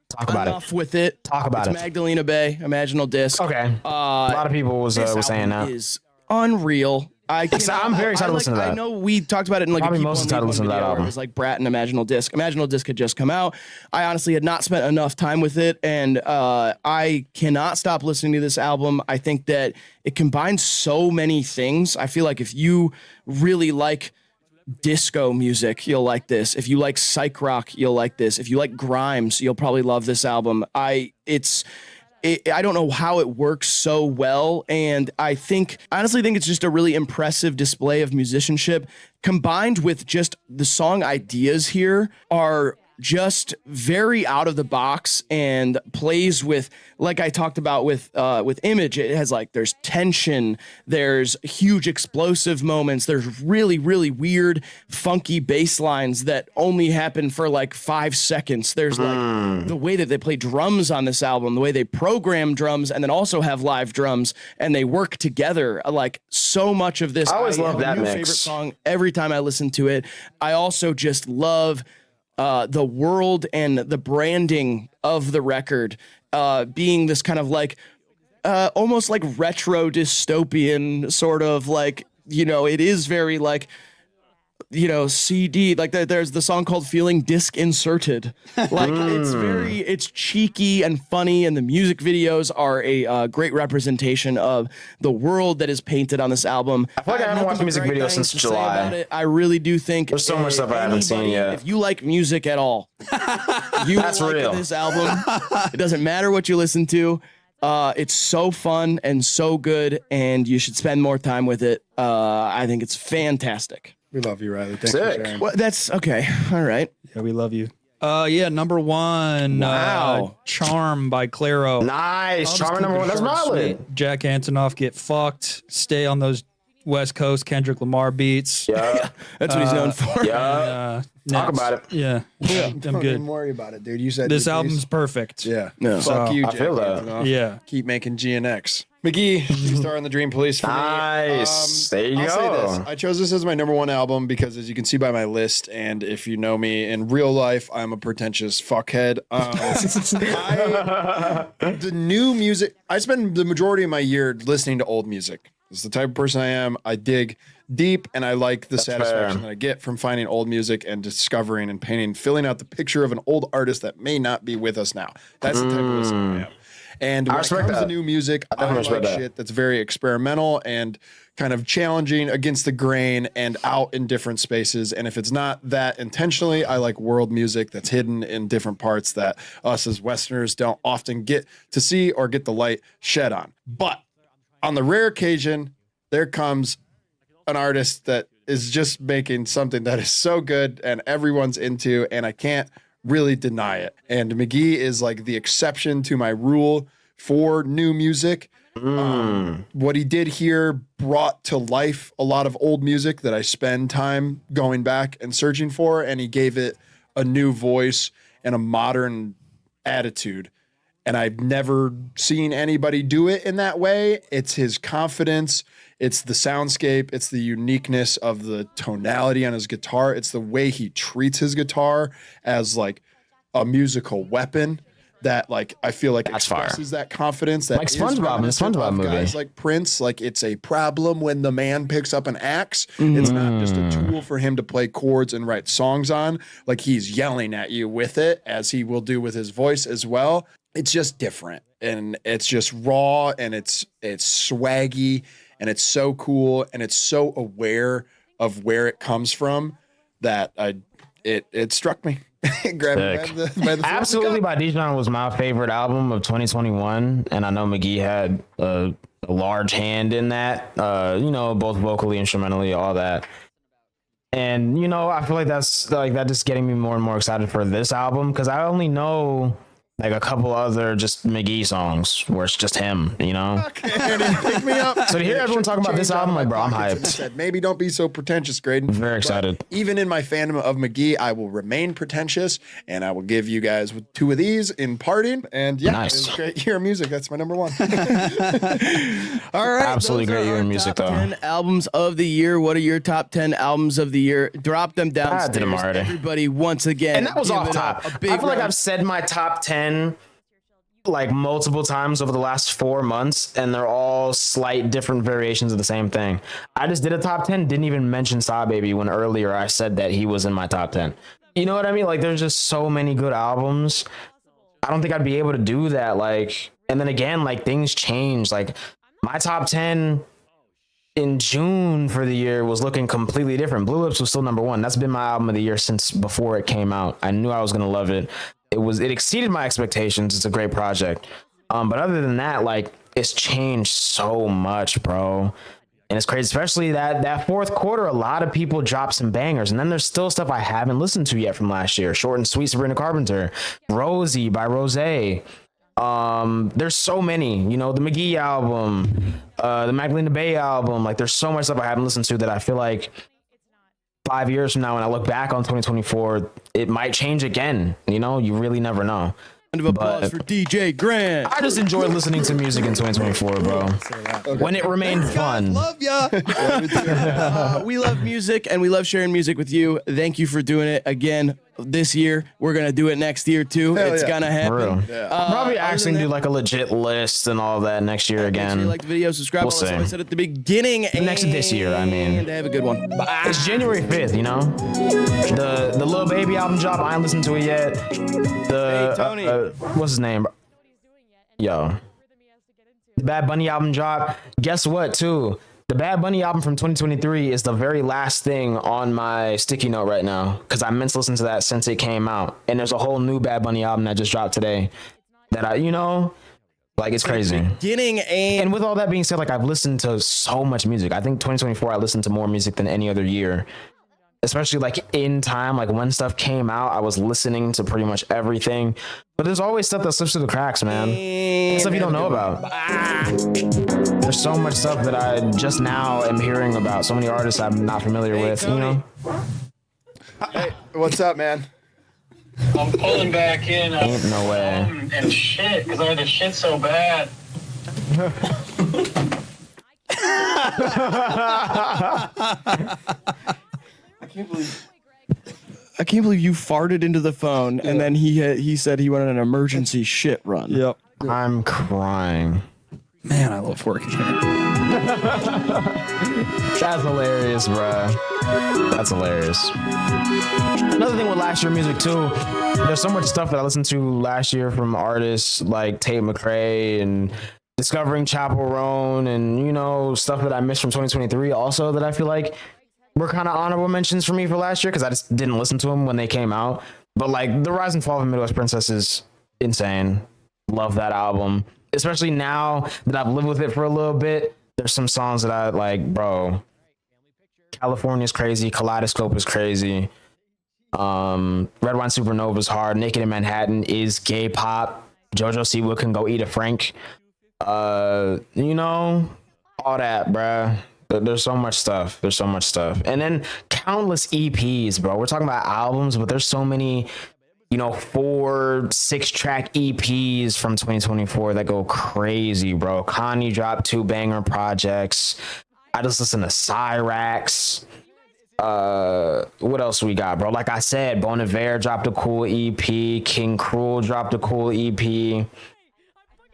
[SPEAKER 1] Talk about
[SPEAKER 2] Enough with it.
[SPEAKER 1] Talk about
[SPEAKER 2] it's
[SPEAKER 1] it.
[SPEAKER 2] Magdalena Bay, Imaginal Disc.
[SPEAKER 1] Okay. A lot of people was saying that.
[SPEAKER 2] Is unreal. I'm
[SPEAKER 1] very excited to listen to that.
[SPEAKER 2] I know we talked about it in like
[SPEAKER 1] probably
[SPEAKER 2] a
[SPEAKER 1] most excited to listen to that album.
[SPEAKER 2] It was like Brat and Imaginal Disc. Imaginal Disc had just come out. I honestly had not spent enough time with it, and I cannot stop listening to this album. I think that it combines so many things. I feel like if you really like disco music, you'll like this. If you like psych rock, you'll like this. If you like Grimes, you'll probably love this album. I don't know how it works so well, and I honestly think it's just a really impressive display of musicianship combined with just the song ideas here are just very out of the box and plays with, like I talked about with Image. It has like, there's tension, there's huge explosive moments, there's really, really weird, funky bass lines that only happen for like 5 seconds. There's like the way that they play drums on this album, the way they program drums and then also have live drums and they work together. Like so much of this,
[SPEAKER 1] I always love that mix.
[SPEAKER 2] Favorite song every time I listen to it. I also just love the world and the branding of the record being this kind of like almost like retro dystopian sort of like, it is very like, CD, like there's the song called Feeling Disc Inserted. Like it's cheeky and funny, and the music videos are a great representation of the world that is painted on this album.
[SPEAKER 1] I feel like I haven't watched a music video since July.
[SPEAKER 2] I really do think
[SPEAKER 1] there's so much stuff I haven't seen yet.
[SPEAKER 2] If you like music at all, that's like real. This album. It doesn't matter what you listen to. It's so fun and so good, and you should spend more time with it. I think it's fantastic.
[SPEAKER 3] We love you, Riley. Thanks
[SPEAKER 1] Sick.
[SPEAKER 3] for sharing.
[SPEAKER 2] Well, that's okay. All right.
[SPEAKER 4] Yeah, we love you. Number one.
[SPEAKER 2] Wow.
[SPEAKER 4] Charm by Clairo.
[SPEAKER 1] Nice. Charm number one. That's valid.
[SPEAKER 4] Jack Antonoff, Get Fucked. Stay on those West Coast Kendrick Lamar beats.
[SPEAKER 1] Yeah.
[SPEAKER 2] That's what he's known for.
[SPEAKER 1] Yeah. Talk about it.
[SPEAKER 4] Yeah. I'm
[SPEAKER 3] Don't
[SPEAKER 4] good.
[SPEAKER 3] even worry about it, dude. You said
[SPEAKER 4] This
[SPEAKER 3] your
[SPEAKER 4] album's
[SPEAKER 3] piece.
[SPEAKER 4] perfect.
[SPEAKER 3] Yeah.
[SPEAKER 2] No.
[SPEAKER 3] Fuck
[SPEAKER 4] So,
[SPEAKER 3] you,
[SPEAKER 1] I
[SPEAKER 3] Jack
[SPEAKER 1] feel that.
[SPEAKER 3] Antonoff.
[SPEAKER 4] Yeah.
[SPEAKER 3] Keep making GNX. McGee, you star on the Dream Police for
[SPEAKER 1] Nice.
[SPEAKER 3] me.
[SPEAKER 1] There you
[SPEAKER 3] I'll say
[SPEAKER 1] go.
[SPEAKER 3] this. I chose this as my number one album because, as you can see by my list, and if you know me in real life, I'm a pretentious fuckhead. The new music, I spend the majority of my year listening to old music. It's the type of person I am. I dig deep, and I like the satisfaction that I get from finding old music and discovering and painting, filling out the picture of an old artist that may not be with us now. That's the type of listener I am. And when it comes to new music, I like shit that's very experimental and kind of challenging, against the grain, and out in different spaces. And if it's not that intentionally, I like world music that's hidden in different parts that us as Westerners don't often get to see or get the light shed on. But on the rare occasion, there comes an artist that is just making something that is so good and everyone's into, and I can't really deny it. And McGee is like the exception to my rule for new music. What he did here brought to life a lot of old music that I spend time going back and searching for, and he gave it a new voice and a modern attitude. and I've never seen anybody do it in that way. It's his confidence, it's the soundscape, it's the uniqueness of the tonality on his guitar, it's the way he treats his guitar as like a musical weapon that like I feel like
[SPEAKER 1] That's
[SPEAKER 3] expresses that confidence that
[SPEAKER 1] Like
[SPEAKER 3] is
[SPEAKER 1] SpongeBob in the
[SPEAKER 3] reminiscent
[SPEAKER 1] SpongeBob
[SPEAKER 3] of
[SPEAKER 1] movie.
[SPEAKER 3] guys like Prince. Like it's a problem when the man picks up an axe. It's not just a tool for him to play chords and write songs on. Like he's yelling at you with it, as he will do with his voice as well. It's just different, and it's just raw, and it's swaggy, and it's so cool, and it's so aware of where it comes from that it struck me. Grab me by the
[SPEAKER 1] Absolutely by Dijon was my favorite album of 2021, and I know McGee had a large hand in that, you know, both vocally, instrumentally, all that. And you know, I feel like that's like that just getting me more and more excited for this album, because I only know like a couple other just McGee songs where it's just him, you know.
[SPEAKER 3] And he picked me up.
[SPEAKER 1] So to hear everyone talking about this album, like, bro, I'm hyped.
[SPEAKER 3] Said, maybe don't be so pretentious, Graydon.
[SPEAKER 1] Very excited.
[SPEAKER 3] But even in my fandom of McGee, I will remain pretentious, and I will give you guys two of these in parting. And yeah,
[SPEAKER 1] Nice.
[SPEAKER 3] it was great year of music. That's my number one.
[SPEAKER 2] All right.
[SPEAKER 1] Absolutely
[SPEAKER 2] those
[SPEAKER 1] great
[SPEAKER 2] are
[SPEAKER 1] year
[SPEAKER 2] our
[SPEAKER 1] in music,
[SPEAKER 2] top
[SPEAKER 1] though.
[SPEAKER 2] 10 albums of the year. What are your top 10 albums of the year? Drop them downstairs.
[SPEAKER 1] did 'em already.
[SPEAKER 2] Everybody, once again.
[SPEAKER 1] And that was
[SPEAKER 2] give
[SPEAKER 1] off
[SPEAKER 2] it up.
[SPEAKER 1] top.
[SPEAKER 2] A big
[SPEAKER 1] I feel like
[SPEAKER 2] round.
[SPEAKER 1] I've said my top 10 like multiple times over the last 4 months, and they're all slight different variations of the same thing. I just did a top 10, didn't even mention Saw Baby when earlier I said that he was in my top 10. You know what I mean? Like there's just so many good albums. I don't think I'd be able to do that. Like, and then again, like things change. Like my top 10 in June for the year was looking completely different. Blue Lips was still number one. That's been my album of the year since before it came out. I knew I was gonna love it. It exceeded my expectations. It's a great project. But other than that, like it's changed so much, bro. And it's crazy, especially that fourth quarter. A lot of people dropped some bangers, and then there's still stuff I haven't listened to yet from last year. Short and Sweet, Sabrina Carpenter, Rosie by Rose. There's so many, you know, the McGee album, the Magdalena Bay album. Like there's so much stuff I haven't listened to that I feel like 5 years from now, when I look back on 2024, it might change again. You know, you really never know.
[SPEAKER 2] Round of applause for DJ Grant.
[SPEAKER 1] I just enjoyed listening to music in 2024 , bro. When it remained fun.
[SPEAKER 2] Love ya. We love music, and we love sharing music with you. Thank you for doing it again this year. We're gonna do it next year too.
[SPEAKER 3] Hell
[SPEAKER 2] It's
[SPEAKER 3] yeah.
[SPEAKER 2] gonna
[SPEAKER 1] For
[SPEAKER 2] happen.
[SPEAKER 1] real. I'll probably
[SPEAKER 2] other
[SPEAKER 1] actually
[SPEAKER 2] than
[SPEAKER 1] do
[SPEAKER 2] that-
[SPEAKER 1] like a legit list and all that next year
[SPEAKER 2] Make sure
[SPEAKER 1] again.
[SPEAKER 2] you like the video, subscribe.
[SPEAKER 1] We'll
[SPEAKER 2] all that stuff
[SPEAKER 1] see.
[SPEAKER 2] I said at the beginning.
[SPEAKER 1] Next this year, I mean.
[SPEAKER 2] And have a good one. Bye.
[SPEAKER 1] It's January 5th, you know? The Lil Baby album drop, I ain't listened to it yet. The
[SPEAKER 2] Hey, Tony.
[SPEAKER 1] what's his name? Yo. The Bad Bunny album drop. Guess what, too? The Bad Bunny album from 2023 is the very last thing on my sticky note right now, because I meant to listen to that since it came out. And there's a whole new Bad Bunny album that just dropped today that I, you know, like it's crazy.
[SPEAKER 2] Beginning
[SPEAKER 1] And with all that being said, like I've listened to so much music. I think 2024, I listened to more music than any other year, especially like in time, like when stuff came out, I was listening to pretty much everything. But there's always stuff that slips through the cracks, man. Stuff you don't know about. There's so much stuff that I just now am hearing about. So many artists I'm not familiar with,
[SPEAKER 2] Tony.
[SPEAKER 1] you know?
[SPEAKER 3] Hey, what's up, man?
[SPEAKER 5] I'm pulling back in
[SPEAKER 1] Ain't no way.
[SPEAKER 5] and shit because I had to shit so bad.
[SPEAKER 2] I can't believe you farted into the phone, and then he said he went on an emergency shit run.
[SPEAKER 4] Yep.
[SPEAKER 1] I'm crying.
[SPEAKER 4] Man, I love working here.
[SPEAKER 1] That's hilarious, bruh. That's hilarious. Another thing with last year music too, there's so much stuff that I listened to last year from artists like Tate McRae and discovering Chappell Roan, and you know, stuff that I missed from 2023 also that I feel like were kind of honorable mentions for me for last year because I just didn't listen to them when they came out. But like the Rise and Fall of a Midwest Princess is insane. Love that album. Especially now that I've lived with it for a little bit, there's some songs that I like, bro. California's crazy. Kaleidoscope is crazy. Red Wine Supernova's hard. Naked in Manhattan is gay pop. Jojo Siwa Can Go Eat a Frank. You know, all that, bruh. There's so much stuff. There's so much stuff. And then countless EPs, bro. We're talking about albums, but there's so many you know, 4-6 track EPs from 2024 that go crazy, bro. Kanye dropped 2 banger projects. I just listened to Cyrax. What else we got, bro? Like I said, Bon Iver dropped a cool EP. King Cruel dropped a cool EP.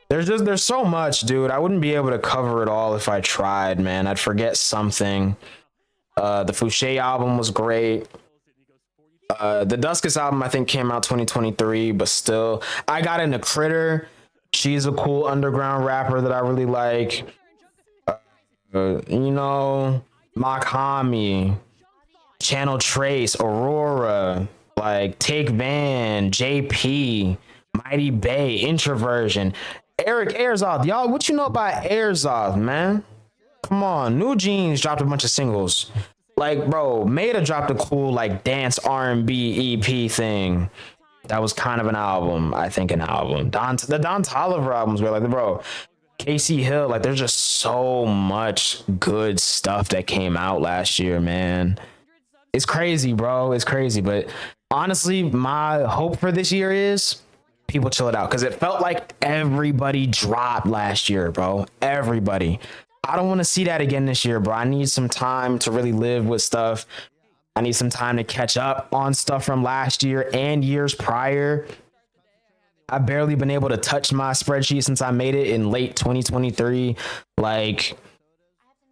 [SPEAKER 1] There's so much, dude. I wouldn't be able to cover it all if I tried, man. I'd forget something. The Fouché album was great. The Duskus album, I think, came out 2023, but still, I got into Critter. She's a cool underground rapper that I really like. You know, Makami, Channel Trace, Aurora, like Take Van, JP, Mighty Bay, Introversion, Eric Airzoth. Y'all, what you know about Airzoth, man? Come on, New Jeans dropped a bunch of singles. Like, bro, Maida dropped a cool like dance R&B EP thing. That was kind of an album, I think, an album. The Don Toliver albums were like, bro, Casey Hill, like, there's just so much good stuff that came out last year, man. It's crazy, bro. It's crazy. But honestly, my hope for this year is people chill it out, because it felt like everybody dropped last year, bro. Everybody. I don't want to see that again this year, bro. I need some time to really live with stuff. I need some time to catch up on stuff from last year and years prior. I've barely been able to touch my spreadsheet since I made it in late 2023. Like,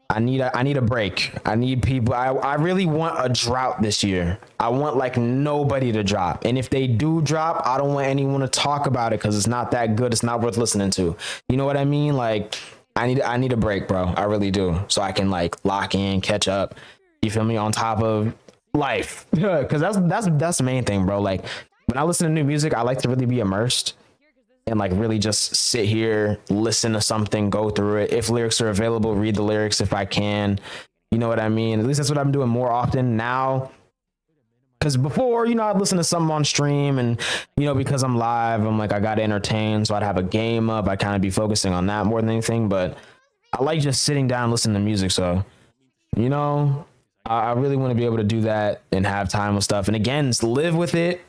[SPEAKER 1] I need a break. I need people. I really want a drought this year. I want like nobody to drop. And if they do drop, I don't want anyone to talk about it because it's not that good. It's not worth listening to. You know what I mean? Like, I need a break, bro. I really do. So I can like lock in, catch up. You feel me? On top of life. Because that's the main thing, bro. Like, when I listen to new music, I like to really be immersed and like really just sit here, listen to something, go through it. If lyrics are available, read the lyrics if I can. You know what I mean? At least that's what I'm doing more often now. Because before, you know, I'd listen to something on stream and, you know, because I'm live, I'm like, I got to entertain. So I'd have a game up. I kind of be focusing on that more than anything. But I like just sitting down and listening to music. So, you know, I really want to be able to do that and have time with stuff. And again, live with it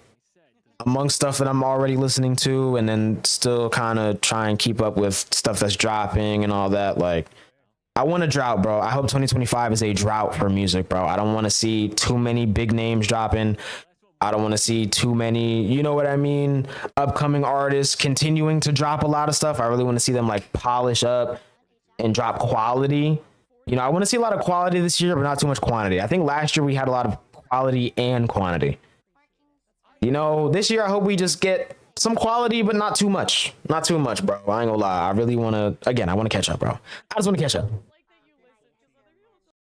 [SPEAKER 1] amongst stuff that I'm already listening to, and then still kind of try and keep up with stuff that's dropping and all that. Like, I want a drought, bro. I hope 2025 is a drought for music, bro. I don't want to see too many big names dropping. I don't want to see too many, you know what I mean, upcoming artists continuing to drop a lot of stuff. I really want to see them like polish up and drop quality. You know, I want to see a lot of quality this year, but not too much quantity. I think last year we had a lot of quality and quantity. You know, this year I hope we just get some quality, but not too much. Not too much, bro. I ain't gonna lie. I really want to, again, I want to catch up, bro. I just want to catch up.